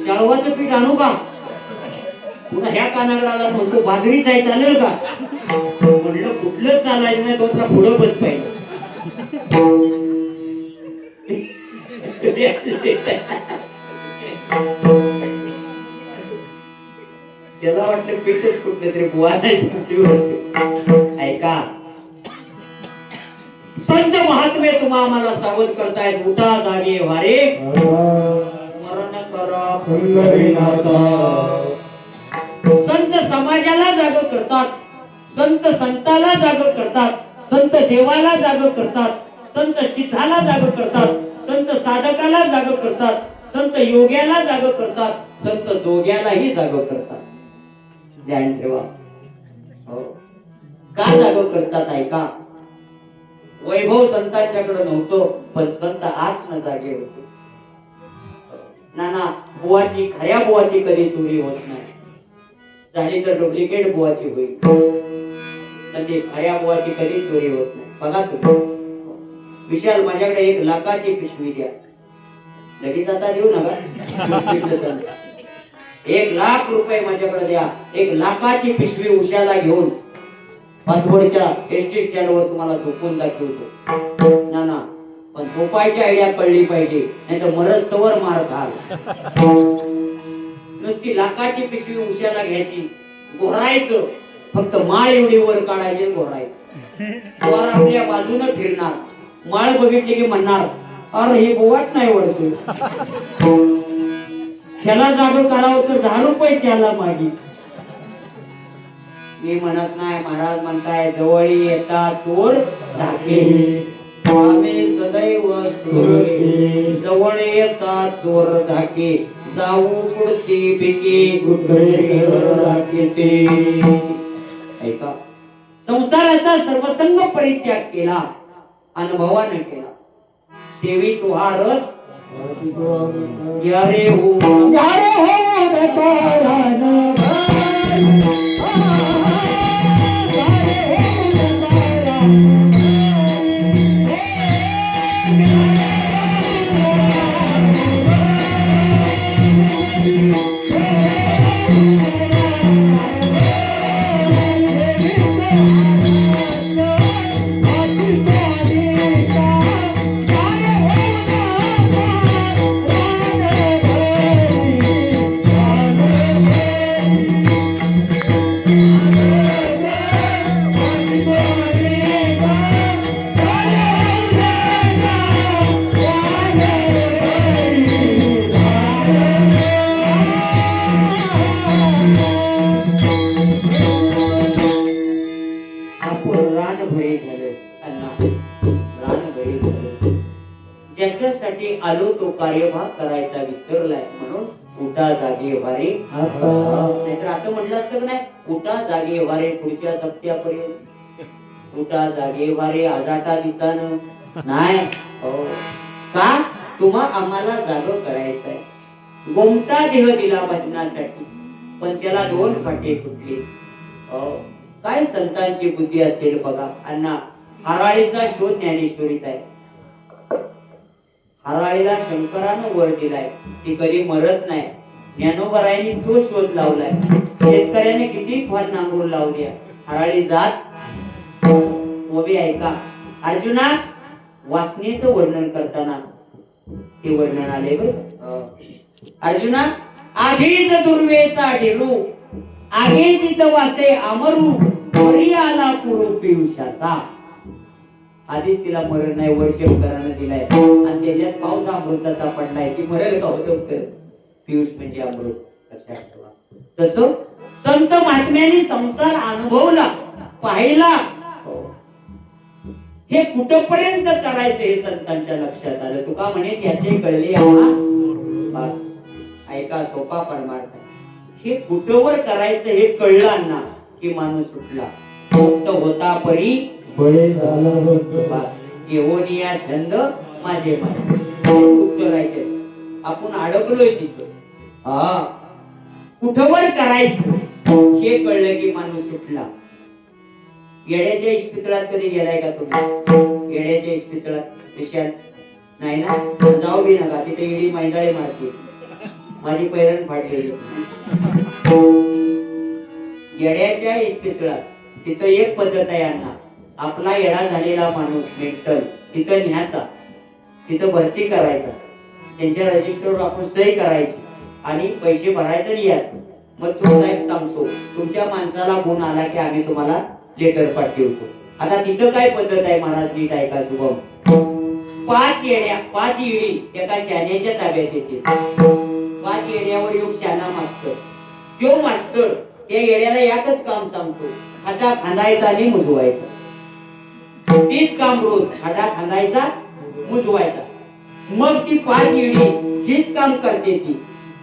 शाळवाचं पीठ आणू का? पुन्हा ह्या कानाकडे आला, म्हणतो बाजरीच आहे, चालेल का? म्हणलं कुठलंच चालायचं नाही, तो आपला पुढं बस पाहिजे. त्याला वाटलं पीठच कुठलं तरी बुवा नाही. ऐका, संत महात्मे तुम्हा आम्हाला सावध करतायत. उठा जागे वारे स्मरण करा पंढरीनाथा. संत समाजाला जाग करतात, संत संताला जाग करतात, संत देवाला जाग करतात, संत सिद्धाला जाग करतात, संत साधकाला जाग करतात, संत योग्याला जाग करतात, संत जोग्यालाही जाग करतात. ध्यान ठेवा. हो, का जाग करतात? ऐका, वैभव संतांच्याकडे नव्हतो, पण संत आत्म जागे होते. नाना बुवाची, खऱ्या बुवाची कधी चोरी होत नाही. झाली तर डुप्लिकेट बुवाची होईल. संदीप, खऱ्या बुवाची कधी चोरी होत नाही. बघा तुम्ही. विशाल, माझ्याकडे 1 लाखाची पिशवी द्या. लगेच आता देऊ नका. 1 लाख रुपये माझ्याकडे द्या. 1 लाखाची पिशवी उशाला घेऊन पाचवडच्या एसटी स्टँडवर तुम्हाला झोपून दाखवतो ना ना, पण झोपायची आयडिया कळली पाहिजे, नाही तर मरस्तवर मार घाल. नुसती लाखाची पिशवी उशाला घ्यायची, घोरायचं, फक्त माळ एवढी वर काढायची, घोरायचं. वर आपल्या बाजूने फिरणार, माळ बघितली की म्हणणार, अरे हे बोवाट नाही वळतोय. त्याला जागं करावं तर 10 रुपये त्याला मागी. मी म्हणत नाही, महाराज म्हणताय जवळ येता चोर धाके, आम्ही सदैव सुरे. जवळ येता चोर धाके, जाऊ पुढती भिके राखीते. ऐका, संसाराचा सर्वसंग परित्याग केला, अनुभवाने केला. सेवी तुहा रस यारे हो ज्याच्यासाठी आलो तो कार्यभाग करायचा विसरलाय, म्हणून उठा जागे वारे. नाहीतर असं म्हटलं असतं की नाही, उठा जागे वारे पुढच्या सप्त्यापर्यंत, उठा जागे वारे आजाटा दिसान नाही. हो का, तुम्हा आम्हाला जागं करायचंय. गोमटा देह दिला भजनासाठी, पण त्याला 2 फाटे फुटले. काय संतांची बुद्धी असेल बघा अण्णा. हराळीचा शोध ज्ञानेश्वरीत आहे. हराळीला शंकरानं वर दिलाय, ती कधी मरत नाही. ज्ञानोबरायांनी तो शोध लावलाय. शेतकऱ्याने किती फळ नांगूर लावल्या, हराळी जात उभी. ऐका अर्जुना, वासनेचं वर्णन करताना ते वर्णन आले बरं. अर्जुना, आधीच दुर्वेचा ढेरू, आगेच वासे अमरू, वरी आला पुरू पियुषाचा. आधीच तिला मरण नाही, वर शंकरानं दिलाय, आणि त्याच्यात पाऊस अमृताचा पडलाय. ती मरेल का होतं तर पियुष म्हणजे अमृत, लक्षात ठेवा. तसं संत महात्म्यांनी संसार अनुभवला, पाहिला. हे कुठपर्यंत करायचं हे संतांच्या लक्षात आलं. तुका म्हणे त्याचे कळले बस. ऐका, सोपा परमार्थ. हे कुठवर करायचं हे कळलं ना की माणूस सुटला. मुक्त होता परी बळे झाला होता, येवोनिया छंद माझे मन. उत्तर आहे त्याचं. आपण अडकलोय तिथं. हा, कुठवर करायचं हे कळलं की माणूस सुटला. येड्याच्या इस्पितळात कधी गेलाय का तुम्ही? येड्याच्या इस्पितळात विषयात नाही ना, जाऊ बी नका. तिथे इडी मैदाळे मारते. माझी पैरण फाटलेली. येड्याच्या इस्पितळात तिथं एक पद्धत आहे अण्णा. आपला येडा झालेला माणूस मेंटल तिथं न्यायचा, तिथं भरती करायचा, त्यांच्या रजिस्टरवर आपण सही करायची आणि पैसे भरायचं आणि यायचं. मग तो साहेब सांगतो तुमच्या माणसाला गुण आला की आम्ही तुम्हाला लेटर पाठवतो. आता तिथं काय पद्धत आहे महाराज, नीट ऐका शुभम. 5 येड्या, 5 इडी एका शाण्याच्या ताब्यात येते. 5 येड्यावर एक शाना मास्तर. तो मास्तर त्या येड्याला एकच काम सांगतो, खडा खांदायचा आणि मुजवायचा. तीच काम रोज, खडा खांदायचा, मुजवायचा. मग ती 5 येडी हीच काम करते. ती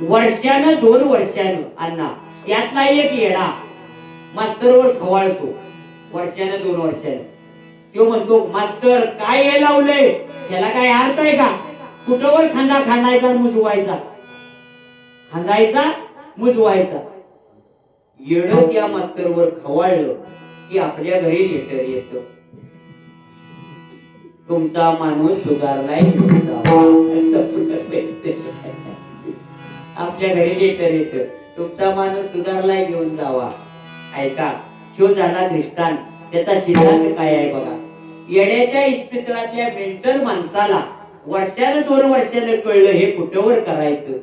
वर्षानं 2 वर्षानं अण्णा त्यातला एक येडा मास्तरवर खवाळतो. वर्षानं 2 वर्षानं तो म्हणतो, मास्तर काय हे लावलंय, त्याला काय अर्थ आहे का? कुठवर खांदा खांदायचा मुजवायचा, खांदायचा मुजवायचा. येड त्या मास्तरवर खवाळलं की आपल्या घरी लेटर येतं, तुमचा माणूस सुधारलाय, आपल्या घरी लेटर येतं, तुमचा माणूस सुधारलाय, घेऊन जावा. ऐका, ह्यो झाला दृष्टांत. त्याचा सिद्धांत काय आहे बघा. येड्याच्या इस्पितळातल्या मेंटल माणसाला वर्षानं 2 वर्षानं कळलं हे कुठवर करायचं,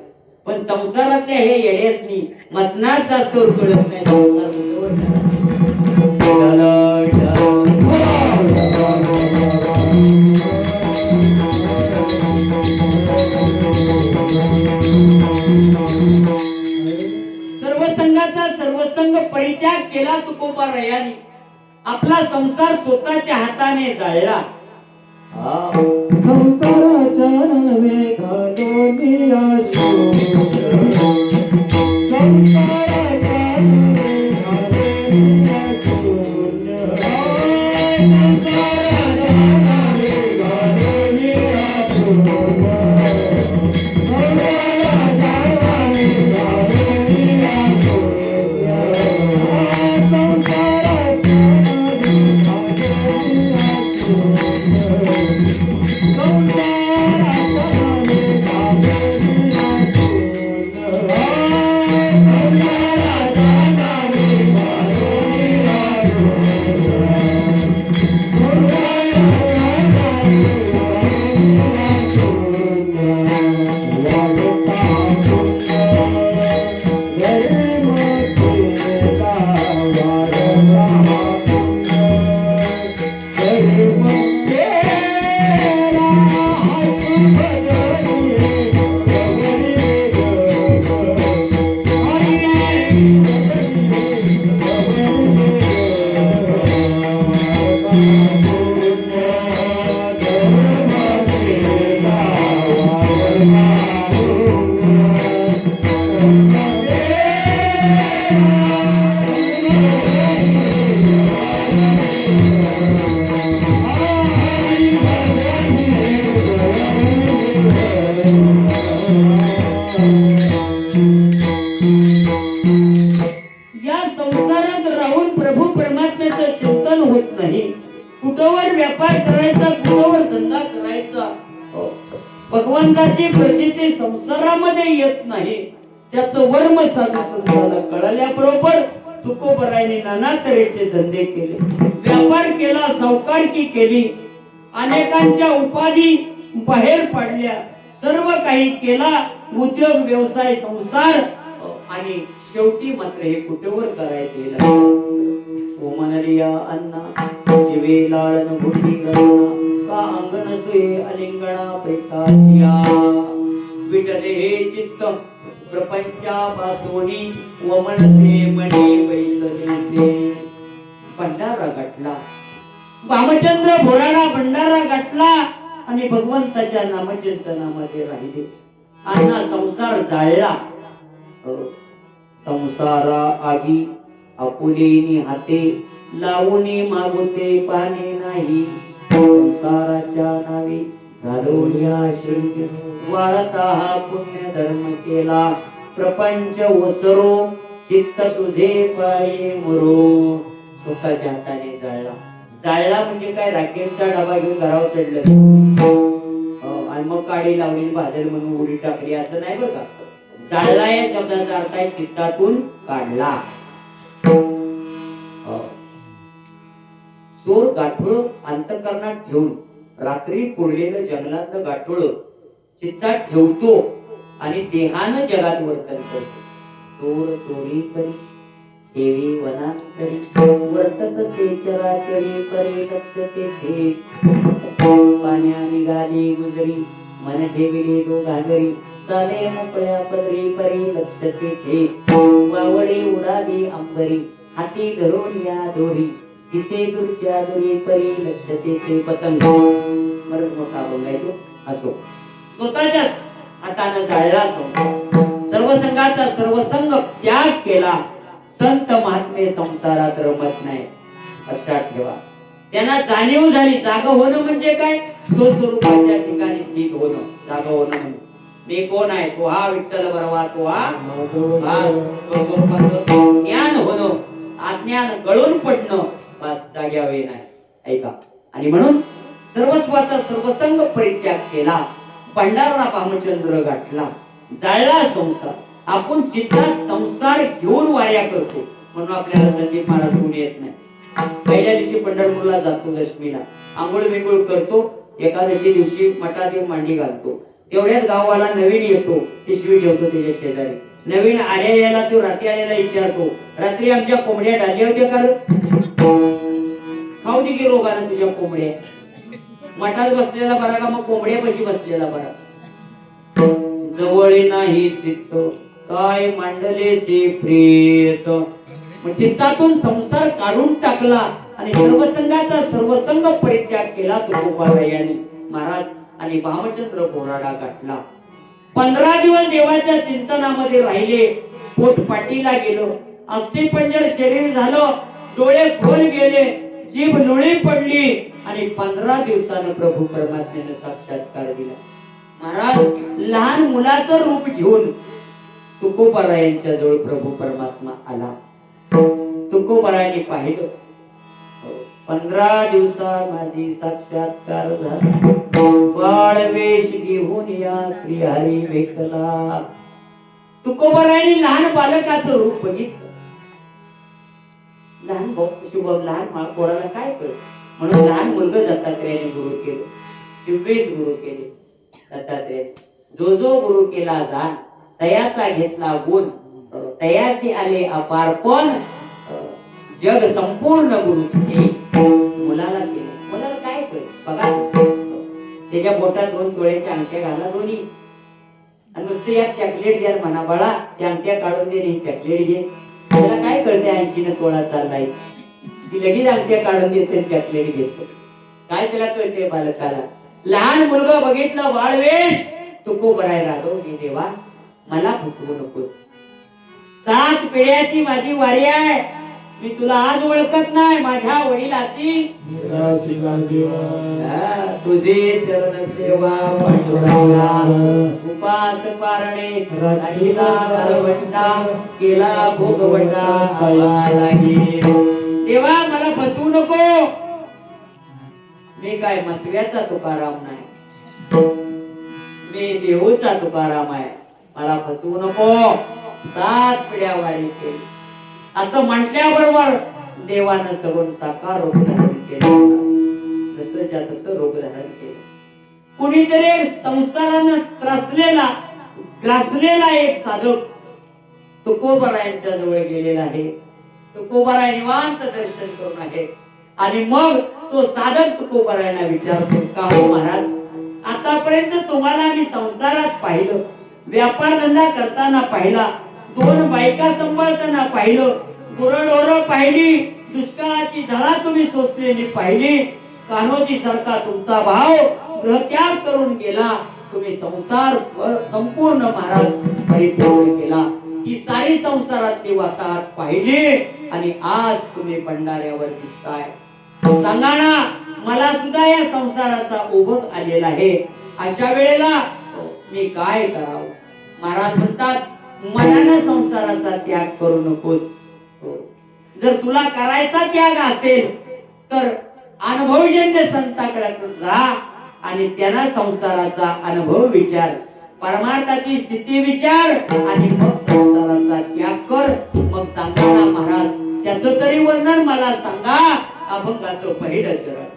पण संसारातल्या हे येड्यासनी मसनात जास्त कळत नाही संसार कुठवर सर्वसंगाचा सर्वसंग परित्याग केला तुकोबारायांनी. आपला संसार स्वतःच्या हाताने जाळला. संसाराच्या नवे घालोनी आशो, संसाराच्या नवे घालोनी आशो, संसाराच्या नवे घालोनी आशो, संसाराच्या नवे घालोनी आशो, संसाराच्या भगवंताची प्रचिती संसारामध्ये येत नाही. त्याचं वर्म साधू कळल्याबरोबर तुकोबरायांनी नाना तऱ्हेचे धंदे केले, व्यापार केला, सावकारकी केली, अनेकांच्या उपाधी बाहेर पाडल्या, सर्व काही केला, उद्योग व्यवसाय संसार, आणि शेवटी मात्र हे कुठेवर करायचे. ओ मनरिया अन्ना जीवे लाळन भुटी गणना का अंगण सुये अलिंगणा प्रेताचिया विटले हे चित्त प्रपंचा बासोनी वमनते मणी बैसदेसे. भंडारा गाठला भामचंद्र भोराडा, भंडारा गाठला आणि भगवंताच्या नामचिंतनामध्ये राहिले. अन्ना संसार जाळला. संसारा आगी आपुलेनी हाते लावूनी मागुते पाने नाही. संसाराच्या नावे घालवल्या शृंग वाळता हा पुण्य धर्म केला. प्रपंच ओसरो चित्त तुझे पाये मुरो. स्वतःच्या हाताने जाळला. जाळला म्हणजे काय, राखेलचा डबा घेऊन घरावर चढलं आणि मग काडी लावली भाजल म्हणून उडी टाकली असं नाही बरं का. जाळला या शब्दाचा अर्थ आहे चित्तातून काढला. चोर गाठोळ अंतःकरणात ठेवून रात्री पुरलेलं जंगलातलं गाठोळ चित्तात ठेवतो आणि देहानं जगात वर्तन करतो. चोर चोरी करी ठेवी वनांतरी वर्तत चराचरी परे लक्ष तेथे. पाण्या निघाली गुजरी मन ठेविले दो घागरी चाले मोकळ्या पदरी परी लक्ष तेथे. वावडे उडाली अंबरी हाती धरून या दोरी किसे दूरच्या दुरी परी लक्ष तेथे. पतंग मरत मोठा बोलायचो असो. स्वतःच्या हाताने जाळला संसार. सर्वसंगाचा सर्वसंग त्याग केला. संत महात्मे संसारात रमत नाही, लक्षात ठेवा. त्यांना जाणीव झाली जागा होणं म्हणजे काय, स्वस्वरूपाच्या ठिकाणी स्थित होणं. जागा होणं म्हणजे मी कोण आहे, तो हा विठ्ठल बरवा, तो हा स्वस्वरूपाचं ज्ञान होणं, अज्ञान गळून पडणं, बस जाग्यावे नाही. ऐका. आणि म्हणून सर्वस्वाचा सर्वसंग परित्याग केला. भंडारा भामचंद्र गाठला. जाळला संसार. आपण चित्तात संसार घेऊन वाऱ्या करतो म्हणून आपल्याला संदीप महाराज गुण येत नाही. पहिल्या दिवशी पंढरपूरला जातो दशमीला, आंघोळ बिंघोळ करतो, एकादशी दिवशी मठात येऊन मांडी घालतो. तेवढ्यात गाववाला नवीन येतो, पिशवी ठेवतो त्याच्या शेजारी. नवीन आलेल्याला तो रात्री आलेला विचारतो, रात्री आमच्या कोंबड्या डालल्या होत्या का रे? खाऊ दे की रोगानं तुझ्या कोंबड्या. मठात बसलेला बरा का मग कोंबड्यापाशी बसलेला बरा? जवळ नाही चित्त काय मांडले से प्रियत. मग चित्तातून संसार काढून टाकला आणि सर्वसंगाचा सर्वसंग परित्याग केला तुकोबारायांनी महाराज आणि भामचंद्र बोराडा गाठला. 15 दिवस देवाच्या चिंतनामध्ये राहिले. पोट पाटीला गेलं, अस्थिपंजर शरीर झालं, डोळे खोल गेले, जीभ लुळी पडली आणि 15 दिवसानं प्रभू परमात्म्याने साक्षात्कार दिला. महाराज लहान मुलाचं रूप घेऊन तुकोबारायांच्या जवळ प्रभू परमात्मा आला. तुकोबारायांनी पाहिलं, 15 दिवसात माझी साक्षात्कार झाला. बाळवेश घेऊन या श्रीहरी भेटला. तुकोबारायांनी लहान बालकाचं रूप बघितलं. लहान शुभम लहान पोराला काय कळ म्हणून लहान मुलगा दत्तात्रेयाने गुरु केलं, 24 गुरु केले. दत्तात्रेय जो जो गुरु केला जाण तयाचा घेतला गुण, तयाशी आले अपारपण, जग संपूर्ण गुरुची. मुलाला केलं, मुलाला काय कळ बघा, त्याच्या बोटात 2 तोळ्याच्या अंगठ्या घाला दोन्ही, आणि नुसते या चॉकलेट द्या म्हणा बाळा, त्या अंगठ्या काढून दे आणि चॉकलेट घे. त्याला काय कळते 80 न तोळा चाललाय, ती लगेच अंगठ्या काढून देते चॉकलेट घेतो. काय त्याला कळते बालकाला? लहान मुलगा बघितलं बाळवेश, तुकोबाराय राघव मी देवा मला फसवू नकोस. 7 पिढ्याची माझी वारी आहे, मी तुला आज ओळखत नाही. माझ्या वडिलाची तुझे चरण सेवा पांडुरंगा, उपास पारणे राहिला घरवंटा, केला भोगवंटा लागे. देवा मला फसवू नको, मी काय मसव्याचा तुकाराम नाही, मी देऊचा तुकाराम आहे, मला फसवू नको. 7 पिढ्या वारी केली असं म्हटल्याबरोबर देवानं सगुण साकार रूप धारण केलं. जसंच्या तसं रूप धारण केलं. कुणीतरी संसारानं ग्रासलेला एक साधक तुकोबारायांच्या जवळ गेलेला आहे. तुकोबाराय निवांत दर्शन करून आहे आणि मग तो साधक तुकोबारायांना विचारतो, का हो महाराज, आतापर्यंत तुम्हाला आम्ही संसारात पाहिलं, व्यापार धंदा करताना पाहिला, 2 बायका सांभाळताना पाहिलं, गुरढोरं पाहिली, दुष्काळाची झळा तुम्ही सोसलेली पाहिली, कान्होजी सारखा तुमचा भाव गृहत्याग करून गेला, तुम्ही संसार संपूर्ण महाराज परिपूर्ण केला, ही सारी संसारातली वाताहत पाहिली आणि आज तुम्ही भंडाऱ्यावर दिसताय. सांगा ना, मला सुद्धा या संसाराचा ओघ आलेला आहे, अशा वेळेला मी काय करावं? महाराज म्हणतात, मनानं संसाराचा त्याग करू नकोस. जर तुला करायचा त्याग असेल तर अनुभवजन्य संताकडे जा आणि त्यांना संसाराचा अनुभव विचार, परमार्थाची स्थिती विचार आणि मग संसाराचा त्याग कर. मग सांगा ना महाराज, त्याचं तरी वर्णन मला सांगा. अभंगाचं पहिलं चरण.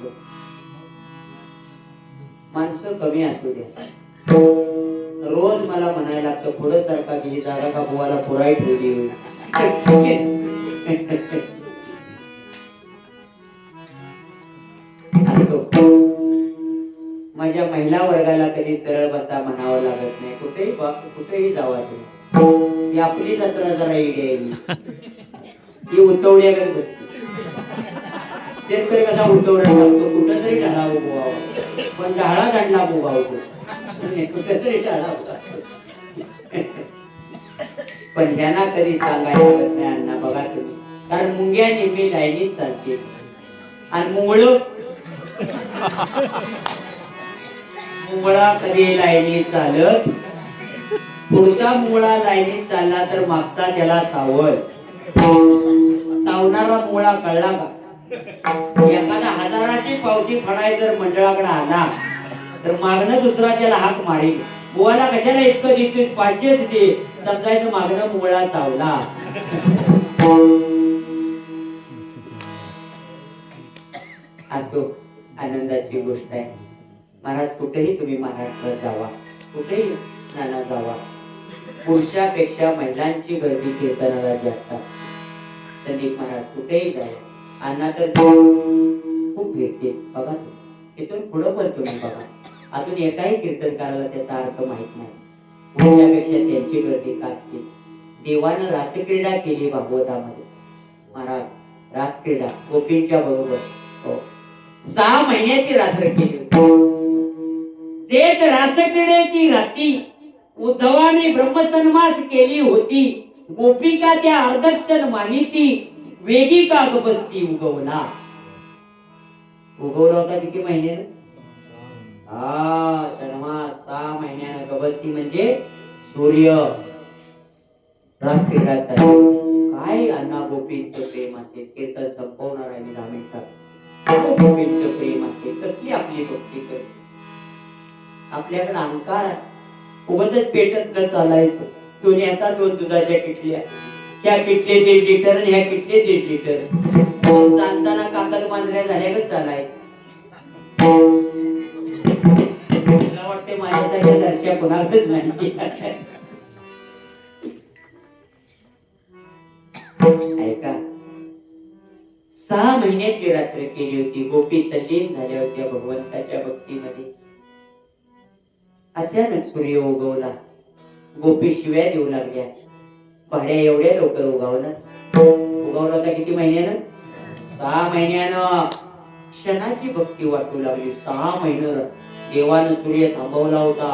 असतो. माणसं कमी असू द्या, रोज मला म्हणायला लागतं पुढं सारखा की ही जागा का बुवाला पुराई ठेवली होईल. असो, माझ्या महिला वर्गाला कधी सरळ बसा म्हणावं लागत नाही. कुठेही जावा तुम्ही, ही आपली जत्रा जरा इडी आहे, ही उतवड्याकडे बसते. शेतकरी कसा उतवड्या लागतो, कुठं तरी ढाळा उभवावा, पण ढाळा दंडला उभा होतो, कुठं तरी ढाळा उभा. पण ह्यांना कधी सांगायला लागत नाही अण्णा बघा तुम्ही, कारण मुंग्या नेहमी लाईनीत चालते आणि मुंगळा कधी लाईनीत चालत, पुढचा मुंगळा लाईनीत चालला तर मागचा त्याला चावल. चावणारा मुंगळा कळला का? एखादा 1000ची पावती फडाय जर मंडळाकडे आला तर मागणं दुसरा त्याला हाक मारेल. बुवाला कशाला इतकं देतोय, 500च दे, समजायचं मागणं मुंगळा चावला. असो, आनंदाची गोष्ट आहे. महाराज कुठेही तुम्ही महाराष्ट्रात जावा, कुठेही नाना जावा, पुरुषापेक्षा महिलांची गर्दी कीर्तनाला जास्त असते. संदीप महाराज कुठेही जावा, अण्णा तर खूप भेटते बघा. तिथून पुढं पण तुम्ही बघा, अजून एकाही कीर्तनकाराला त्याचा अर्थ माहित नाही. पुरुषापेक्षा त्यांची गर्दी का असते. देवानं रासक्रीडा केली भागवतामध्ये. महाराज रासक्रीडा गोपींच्या बरोबर 6 महिन्याची रात्र केली होती. जेठ रासक्रीडेची रात्री उद्धवाने ब्रह्मसन्मास केली होती. गोपिका त्या अर्धक्षण मानिती, वेगी का गबसती उगवला. उगवला होता किती महिन्यानं? सन्मास 6 महिन्यानं. गबसती म्हणजे सूर्य. रासक्रीडा चालली. काय अण्णा गोपींचं प्रेम असेल, कीर्तन संपवणार आहे मी 10 मिनिटात. गोपींचं प्रेम असेल, कसली आपली भक्ती करते. आपल्याकडे अहंकार आहे, उगाचच पेटत न चालायचं. दोन्ही आता 2 दुधाच्या किटल्या, ह्या किटले 1.5 लिटर, ह्या किटले 1.5 लिटर. चालताना कागद बांधल्या झाल्यागच चालायचं. मला वाटते माझ्यासारख्या दर्शा कोणाकच नाही. ऐका, 6 महिन्याची रात्र केली होती. गोपी तल्लीन झाल्या होत्या भगवंताच्या भक्तीमध्ये. अचानक सूर्य उगवला. गोपी शिव्या देऊ लागल्या, भाड्या एवढ्या लवकर उगवला होता किती महिन्यानं? 6 महिन्यानं. क्षणाची भक्ती वाटू लागली. 6 महिने देवानं सूर्य थांबवला होता.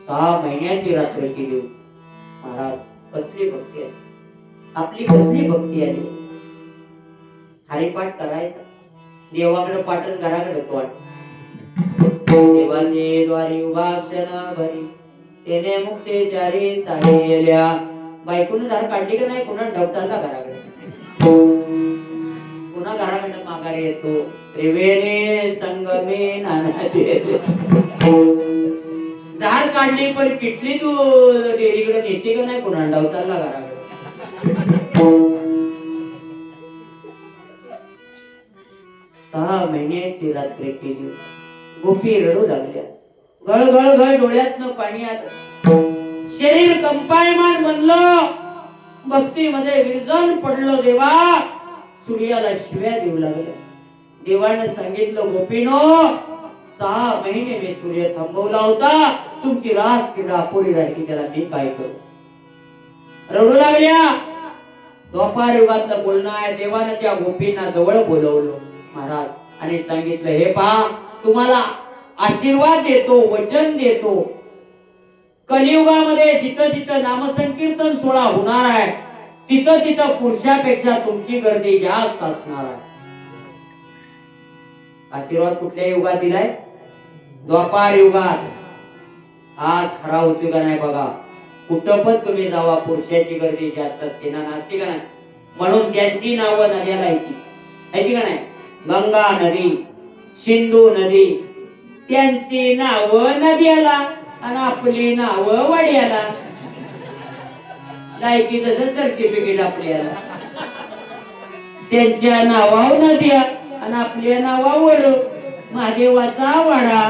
6 महिन्याची रात्र केली. महाराज कसली भक्ती असते आपली, कसली भक्ती आली. हरिपाठ करायचा, देवाकडे पाठन घराकडे तोंड. देवाचे द्वारी उभा क्षण भरी, तेने मुक्ते चारी साहिल्या. बायकोनं दार काढली का नाही, पुन्हा डब चालला घराकडे, पुन्हा घराकडे माघारी येतो. त्रिवेणी संगमे नाना दार काढली पण किटली तू डेरीकडे नेते का नाही, पुन्हा डब चालला घराकडे. 6 महिन्याची रात्र केली. गोपी रडू लागल्या. गळ गळ गळ डोळ्यातनं पाणी आलं. शरीर कंपायमान बनलं. भक्तीमध्ये विरजन पडलं. देवा सूर्याला शिव्या देऊ लागल्या. देवानं सांगितलं, गोपीनो 6 महिने मी सूर्य थांबवला होता. तुमची रास क्रीडा अपुरी राहिली, त्याला मी काय करू. रडू लागल्या. द्वापार युगातलं बोलणं आहे. देवानं त्या गोपींना जवळ बोलवलं महाराज आणि सांगितलं, हे पहा तुम्हाला आशीर्वाद देतो, वचन देतो. कलियुगामध्ये जिथं जिथं नामसंकीर्तन सोहळा होणार आहे, तिथं तिथं पुरुषापेक्षा तुमची गर्दी जास्त असणार आहे. आशीर्वाद कुठल्या युगात दिलाय? द्वापार युगात. आज खरा होतो का नाही बघा. कुठं पण तुम्ही जावा, पुरुषाची गर्दी जास्त असते ना, नसते का नाही. म्हणून त्यांची नावं नद्याला येते का नाही. गंगा नदी, सिंधू नदी, त्यांची नावं नद्याला आणि आपली नावं वड्याला. लायकी तसं सर्टिफिकेट आपल्याला. त्यांच्या नावावर नद्या आणि आपल्या नावावर महादेवाचा वाडा,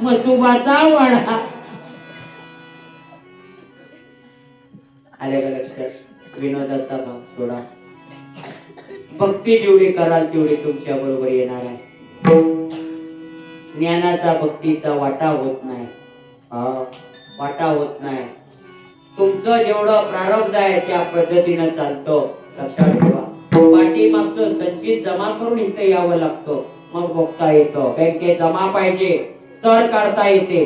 मसुबाचा वाडा. आले का लक्षात? विनोदाचा भाग सोडा. भक्ती जेवढी कराल तेवढी तुमच्या बरोबर येणार आहे. ज्ञानाचा भक्तीचा वाटा होत नाही. वाटा होत नाही. तुमचं जेवढं प्रारब्ध आहे त्या पद्धतीनं चालतं. लक्षात ठेवा. पाठीमागचं संचित जमा करून इथं यावं लागतं, मग बघता येतं. बँकेत जमा पाहिजे तर काढता येते.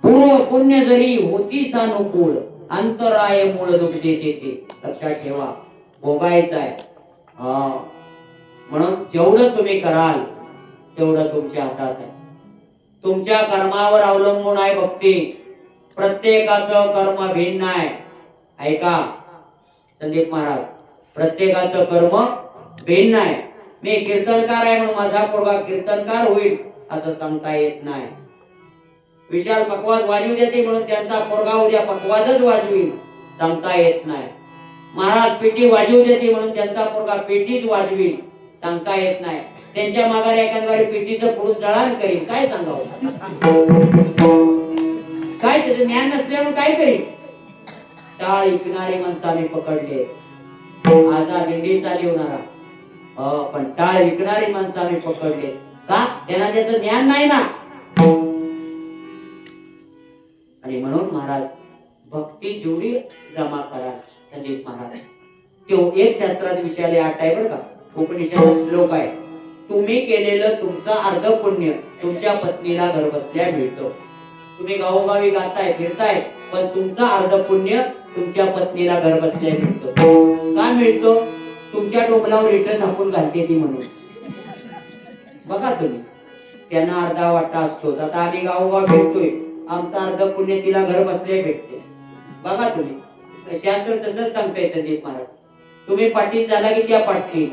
पूर्व पुण्य जरी होती सानुकूळ, अंतराय मूळ दुखते ते. लक्षात ठेवा. भोगायचं आहे. म्हणून जेवढं तुम्ही कराल तेवढं तुमच्या हातात आहे. तुमच्या कर्मावर अवलंबून आहे भक्ती. प्रत्येकाचं कर्म भिन्न आहे. ऐका संदीप महाराज, प्रत्येकाचं कर्म भिन्न आहे. मी कीर्तनकार आहे म्हणून माझा पोरगा कीर्तनकार होईल असं सांगता येत नाही. विशाल पकवाज वाजवू देते म्हणून त्यांचा पोरगा उद्या पकवाजच वाजवील सांगता येत नाही. महाराज पेटी वाजवू देते म्हणून त्यांचा पोरगा पेटीच वाजवील सांगता येत नाही. त्यांच्या माघारी एखाद्या पेटीचं पुढून जळान करील, काय सांगावं? काय त्याचं ज्ञान नसल्यामुळे काय करील? टाळ ऐकणारे माणसं आम्ही पकडले. आजा दिंडी चालवणारा, पण टाळ विकणारी माणसं आम्ही पकडले. का? त्यांना त्याचं ज्ञान नाही ना. आणि म्हणून महाराज भक्ती जेवढी जमा करा संदीप महाराज, तो एक शास्त्रात विषयाले 8 आहे बरं का. उपनिषदात श्लोक आहे, तुम्ही केलेलं तुमचं अर्ध पुण्य तुमच्या पत्नीला घर बसल्या मिळतं. तुम्ही गावोगावी गाताय फिरताय, पण तुमचं अर्ध पुण्य तुमच्या पत्नीला घर बसल्या मिळतं. का मिळतं? तुमच्या डोंबलावर इथं झाकून घालते ती म्हणून. बघा तुम्ही, त्यांना अर्धा वाटा असतो. आता आम्ही गावोगाव फिरतोय, आमचं अर्ध पुण्य तिला घर बसल्या भेटते. बघा तुम्ही, शास्त्र तसंच सांगताय संदीप महाराज. तुम्ही पाटील झाला की त्या पाटील,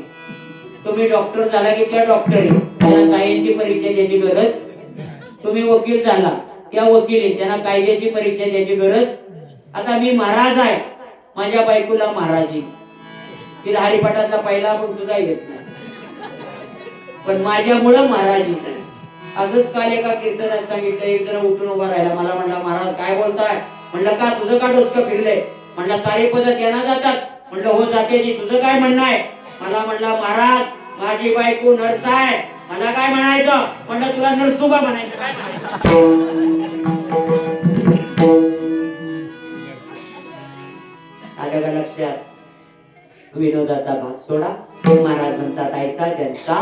तुम्ही डॉक्टर झाला की त्या डॉक्टरी. त्याला सायन्सची परीक्षा द्यायची गरज. तुम्ही वकील झाला त्या वकिली, त्यांना कायद्याची परीक्षा द्यायची गरज. आता मी महाराज आहे, माझ्या बायकोला महाराजी, तिला हरिपाठातला पहिला पण सुद्धा येत नाही, पण माझ्यामुळं महाराजी. असंच काल एका कीर्तनात सांगितलं. एक जण उठून उभा राहिला. मला म्हणला, महाराज काय बोलताय? म्हणलं का तुझं का डोसकं फिरलंय? म्हणला सारे पद त्यांना जातात. म्हणलं हो जाते जी, तुझं काय म्हणणं आहे? मला म्हणला, महाराज माझी बायको नर्स आहे. मला काय म्हणायचं? म्हणलं तुला नरसुबा म्हणायचं. काय आलं का लक्षात? विनोदाचा भाग सोडा. महाराज म्हणतात, ऐसा ज्यांचा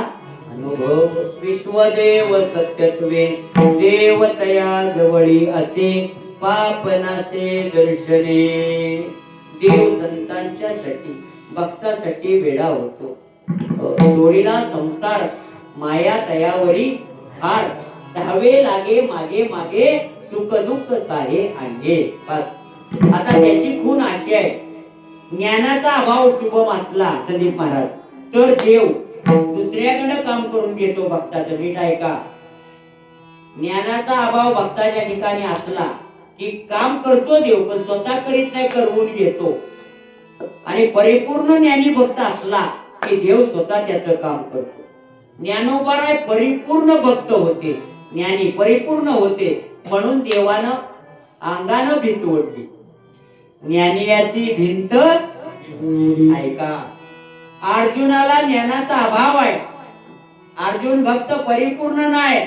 अनुभव विश्वदेव सत्यत्वे देवतया जवळी असे पापनाचे दर्शने. देव संतांच्या साठी भक्तासाठी वेडा होतो. सोडीला संसार माया तयावरी हार, धावे लागे मागे मागे सुख दुःख सारे अंगे. बस आता त्याची खून अशी आहे, ज्ञानाचा अभाव शुभम असला संदीप महाराज तर देव दुसऱ्याकडे काम करून घेतो भक्ताचं. नीट ऐका, ज्ञानाचा अभाव भक्ताच्या ठिकाणी असला की काम करतो देव, पण स्वतः करीत नाही, करवून घेतो. आणि परिपूर्ण ज्ञानी भक्त असला की देव स्वतः त्याचं काम करतो. ज्ञानोबाराय परिपूर्ण भक्त होते, ज्ञानी परिपूर्ण होते, म्हणून देवानं अंगानं भिंत ओढली. ज्ञानी याची भिंत. ऐका, अर्जुनाला ज्ञानाचा अभाव आहे. अर्जुन भक्त परिपूर्ण नाही,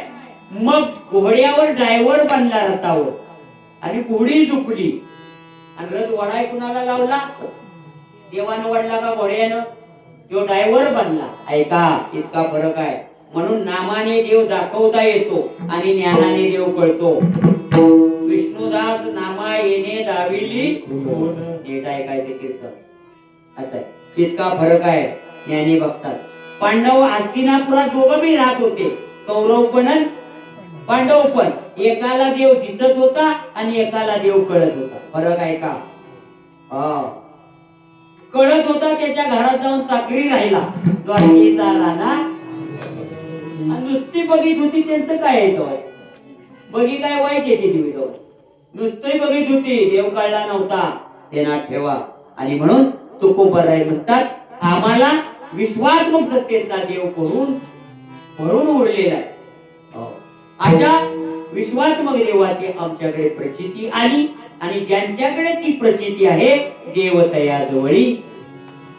मग घोड्यावर ड्रायव्हर बनला रथावर, आणि घोडी झुकली. आणि रथ वडाय कुणाला लावला? देवानं वडला का घोड्यानं? तो ड्रायव्हर बनला. ऐका, इतका फरक आहे. म्हणून नामाने देव दाखवता येतो आणि ज्ञानाने देव कळतो. विष्णुदास नामा येणे दाविली. नीट ऐकायचे कीर्तन असं आहे. इतका फरक आहे ज्ञानी भक्तात. पांडव हस्तिनापुरात दोघं बी राहत होते, कौरव पण पांडव पण. एकाला देव दिसत होता आणि एकाला देव कळत होता. फरक आहे का? कळत होता त्याच्या घरात जाऊन चाकरी राहिला, द्वारकेचा राणा. नुसती बघित होती त्यांचं काय येतो, बघी काय व्हायचे ते दिवस, नुसती बघित होती, देव कळला नव्हता. ध्यानात ठेवा. आणि म्हणून तुकोबराय म्हणतात, आम्हाला विश्वात्मक सत्तेतला देव करून भरून उरलेला आहे. हो. अशा विश्वात्मक देवाची आमच्याकडे प्रचिती आली आणि ज्यांच्याकडे ती प्रचिती आहे देवतयाजवळी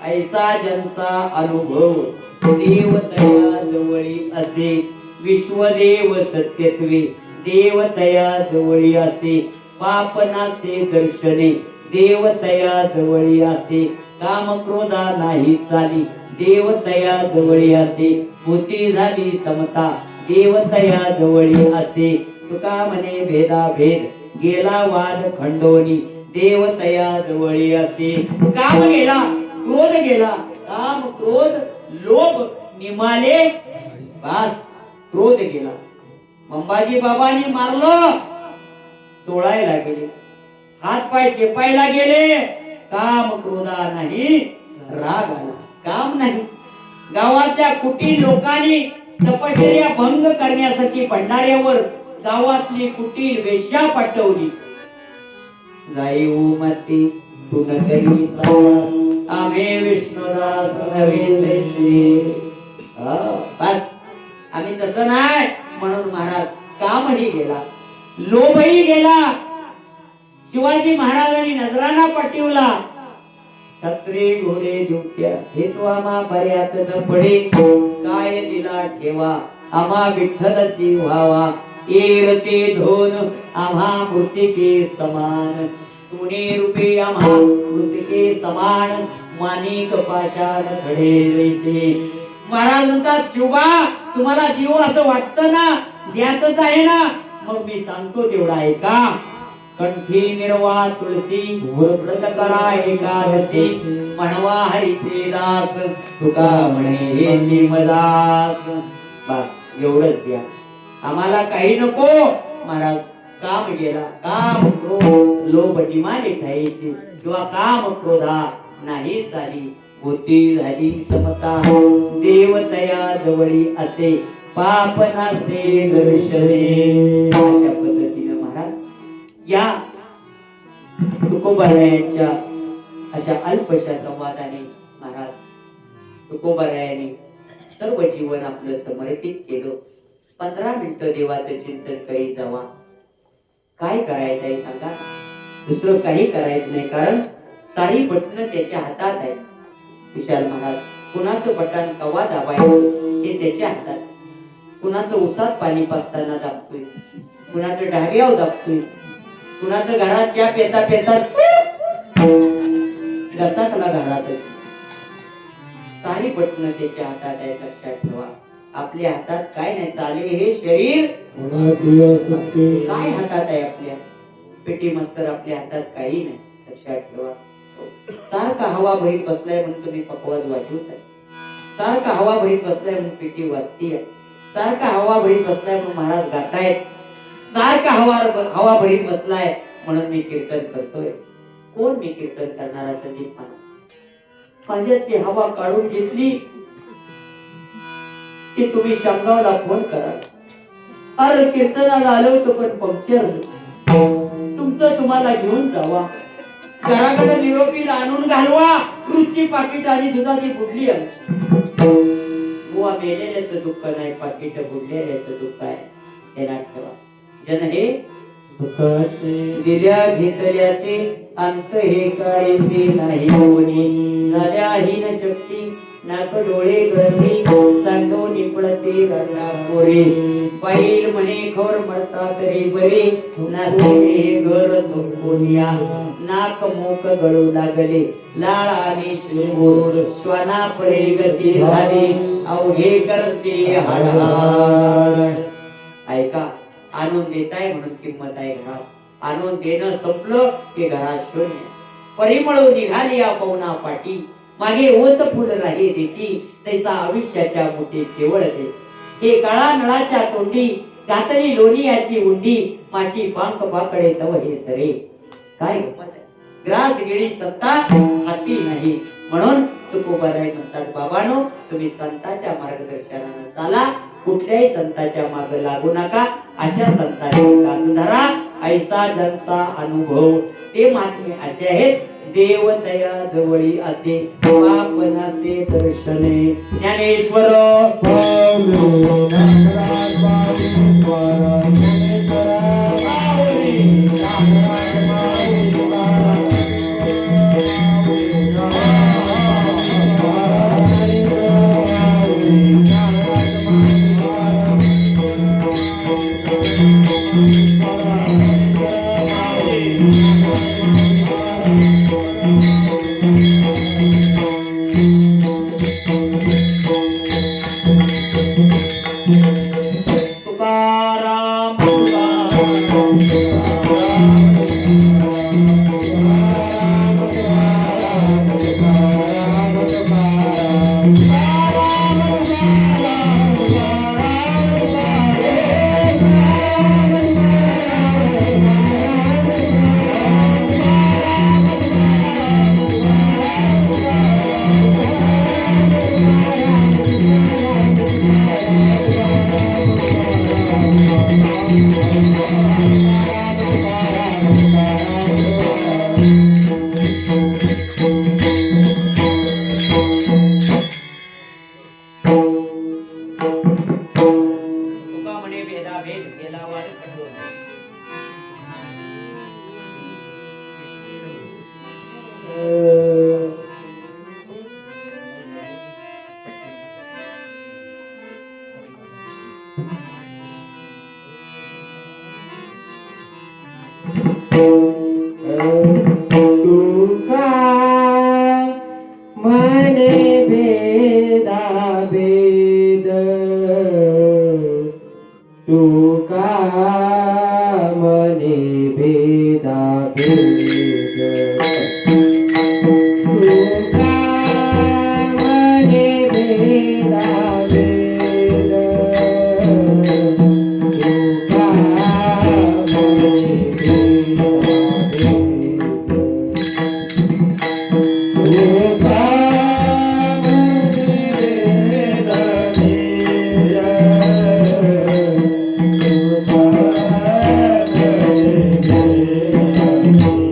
ऐसा ज्यांचा अनुभव देवतयाजवळी असे विश्वदेव सत्यत्वे देवतयाजवळी असे पापनासे दर्शने देवतयाजवळी असे काम क्रोधा नाही चाली देवतयाजवळी असे बुद्धी झाली समता देवतयाजवळी असे तुका म्हणे भेदाभेद गेला वाद खंडोनी देवतयाजवळी असे काम गेला क्रोध गेला काम क्रोध लोभ निमाले बस क्रोध गेला. अंबाजी बाबांनी मारलं चोळायला गेले हात पाय चेपायला गेले काम क्रोधा नाही राग आला काम नाही. गावातल्या कुटील लोकांनी तपश्चर्या भंग करण्यासाठी भंडाऱ्यावर गावातली कुटील वेश्या पाठवली. जाई उमती तू नकरी सास आम्ही विष्णुदास नवे तैसे. बस आम्ही तसं नाही म्हणून महाराज कामही गेला लोभही गेला. शिवाजी महाराजांनी नजराना पाठवला छत्री घोडे दुट्या हे तो आम्हा बऱ्यात पडे काय दिला ठेवा आम्हा विठ्ठलची व्हावा एरते धोन आम्हा मृतिके समान सोने रूपे आम्हा मृतिके समान माणिक पाषाण खडे जैसे. महाराज म्हणतात शिवबा तुम्हाला देव असं वाटतं ना द्यायचंच आहे ना मग मी सांगतो तेवढा ऐका. कंठी निर्वा तुळसी व्रत करा एकादशी म्हणवा हरीचे दास तुका म्हणे हे जीवदास. बस एवढंच द्या आम्हाला काही नको. महाराज काम गेला काम क्रोध लोभ डिमांड खायची किंवा काम क्रोधा नाही झाली बुद्धी झाली समता देवतया जवळी असे पापनासे दर्शने. अशा पद्धतीने महाराज या तुकोबारायांच्या अशा अल्पशा संवादाने महाराज तुकोबारायाने सर्व जीवन आपलं समर्पित केलं. 15 मिनिटं देवाचं चिंतन करीत जावा. काय करायचंय सांगा. दुसरं काही करायचं नाही कारण सारी बटणं त्याच्या हातात आहेत. विशाल महाराज कुणाचं बटन कवा दाबायचं हे त्याच्या हातात. कुणाचं उसात पाणी पाजताना दाबतोय कुणाचं ढाब्यावर दाबतोय कुणाचं घरात चहा पेता पेता गचाकला घरातच. सारी बटणं त्याच्या हातात आहेत लक्षात ठेवा. आपल्या हातात काय नाही चाले हे शरीर काय हातात आहे आपल्या पेटी मस्तर आपल्या हातात काही नाही लक्षात ठेवा. सारखा हवा भरीत बसलाय म्हणून तुम्ही पकवाज वाजवत आहे. सारखा हवा भरीत बसलाय म्हणून पेटी वाजतीये. सारखा हवा भरीत बसलाय म्हणून महाराज गातायत. सारखा हवा भरीत बसलाय म्हणून मी कीर्तन करतोय. कोण मी कीर्तन करणारा संदीप महाराज. माझ्यातली हवा काढून घेतली की तुम्ही शामगावला फोन करा. अरे कीर्तनाला आलो होतो पण पंक्चर तुमचं तुम्हाला घेऊन जावा. घराकडे निरोपीला आणून घालवा. फ्रूटची पाकिट आणि दुधाची बुडली बुवा मेलेल्याचं दुःख नाही पाकिट बुडलेल्याचं दुःख आहे. ध्यानात ठेवा. जन हे दिल्या घेतल्याचे अंत हे काळेचे नाही कोणी झाल्या हीन शक्ती नाक डोळे गळती सांडो निपळते रडा पोरे पाहिल म्हणे खोर मरता तरी बरे नासे घर कोणिया नाक मोक गळू लागले लाळ आणि शिरमोड श्वाना परे गती झाली अवघे करते हाडहाड. ऐका आणून देताय म्हणून किंमत आहे घरात. आणून देणं संपलं की घरात शून्य. परिमळू निघाली या पवना पाटी मागे ओस फुल राही देती तैसा आयुष्याच्या मुठीत केवळ दे. हे काळा नळाच्या तोंडी घातली लोणी याची उंडी माशी पांक पाकडे तव हे सरे. काय गंमत आहे. ग्रास गिळी सत्ता हाती नाही म्हणून तुकोबाराय म्हणतात बाबानो तुम्ही संतांच्या मार्गदर्शनाने चाला. कुठल्याही संतांच्या मागे लागू नका. अशा संतांची दास धरा. ऐसा ज्यांचा अनुभव ते महात्मे असे आहेत देव तया जवळी असे आपणासे दर्शने. ज्ञानेश्वर पावले नागराज बाबू द्वारा ज्ञानेश्वरा पावले नागराज बाबू द्वारा तुकाराम तुका म्हणे भेदाभेद केला वाद कठोर. तुका मने भेदा भेद तुका मने भेदा भेद तुका मने भेदा भेद तुका मने भेदा भेद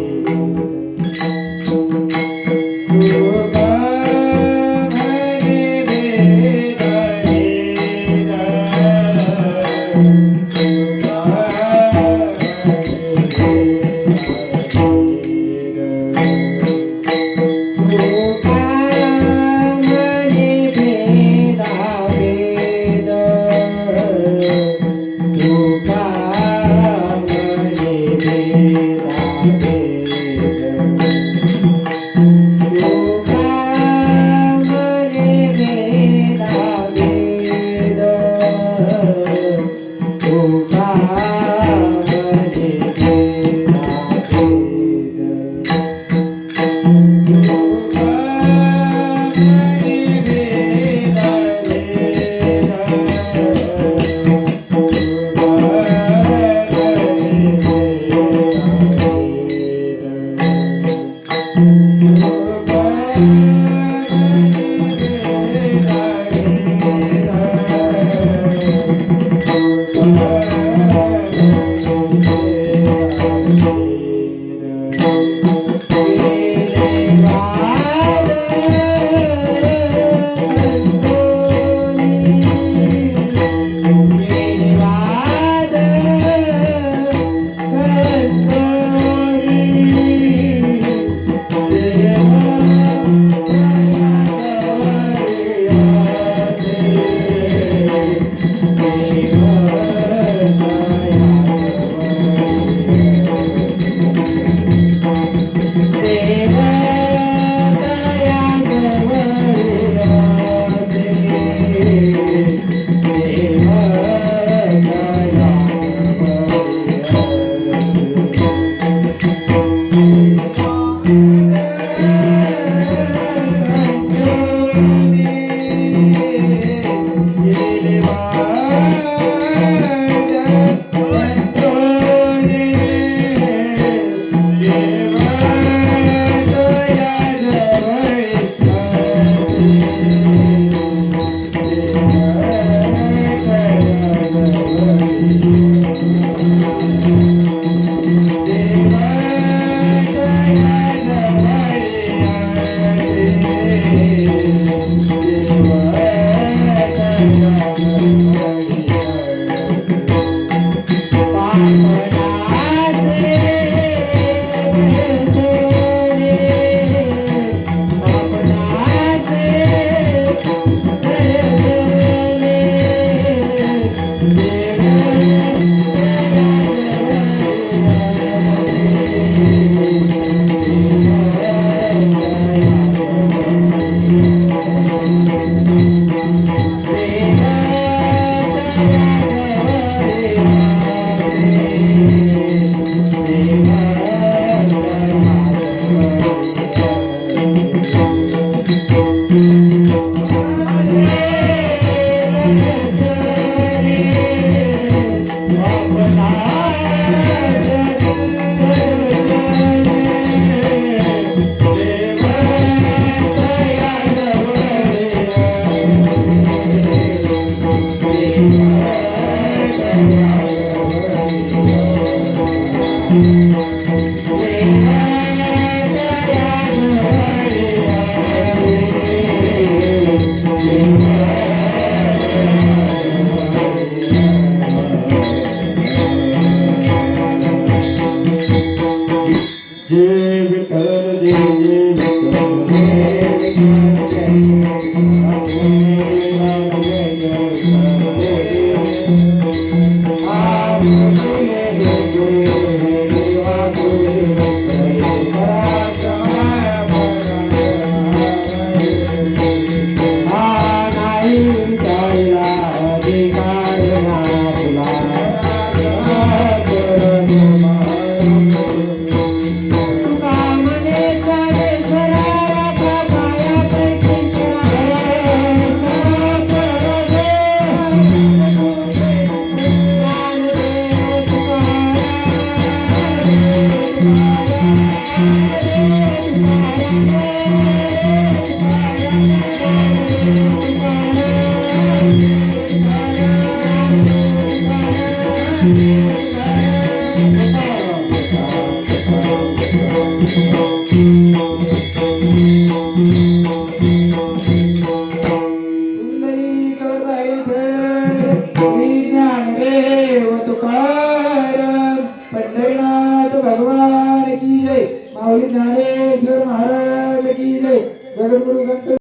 पंढरीनाथ भगवान की जय, माऊली ज्ञानेश्वर महाराज की जय, जगद्गुरु संत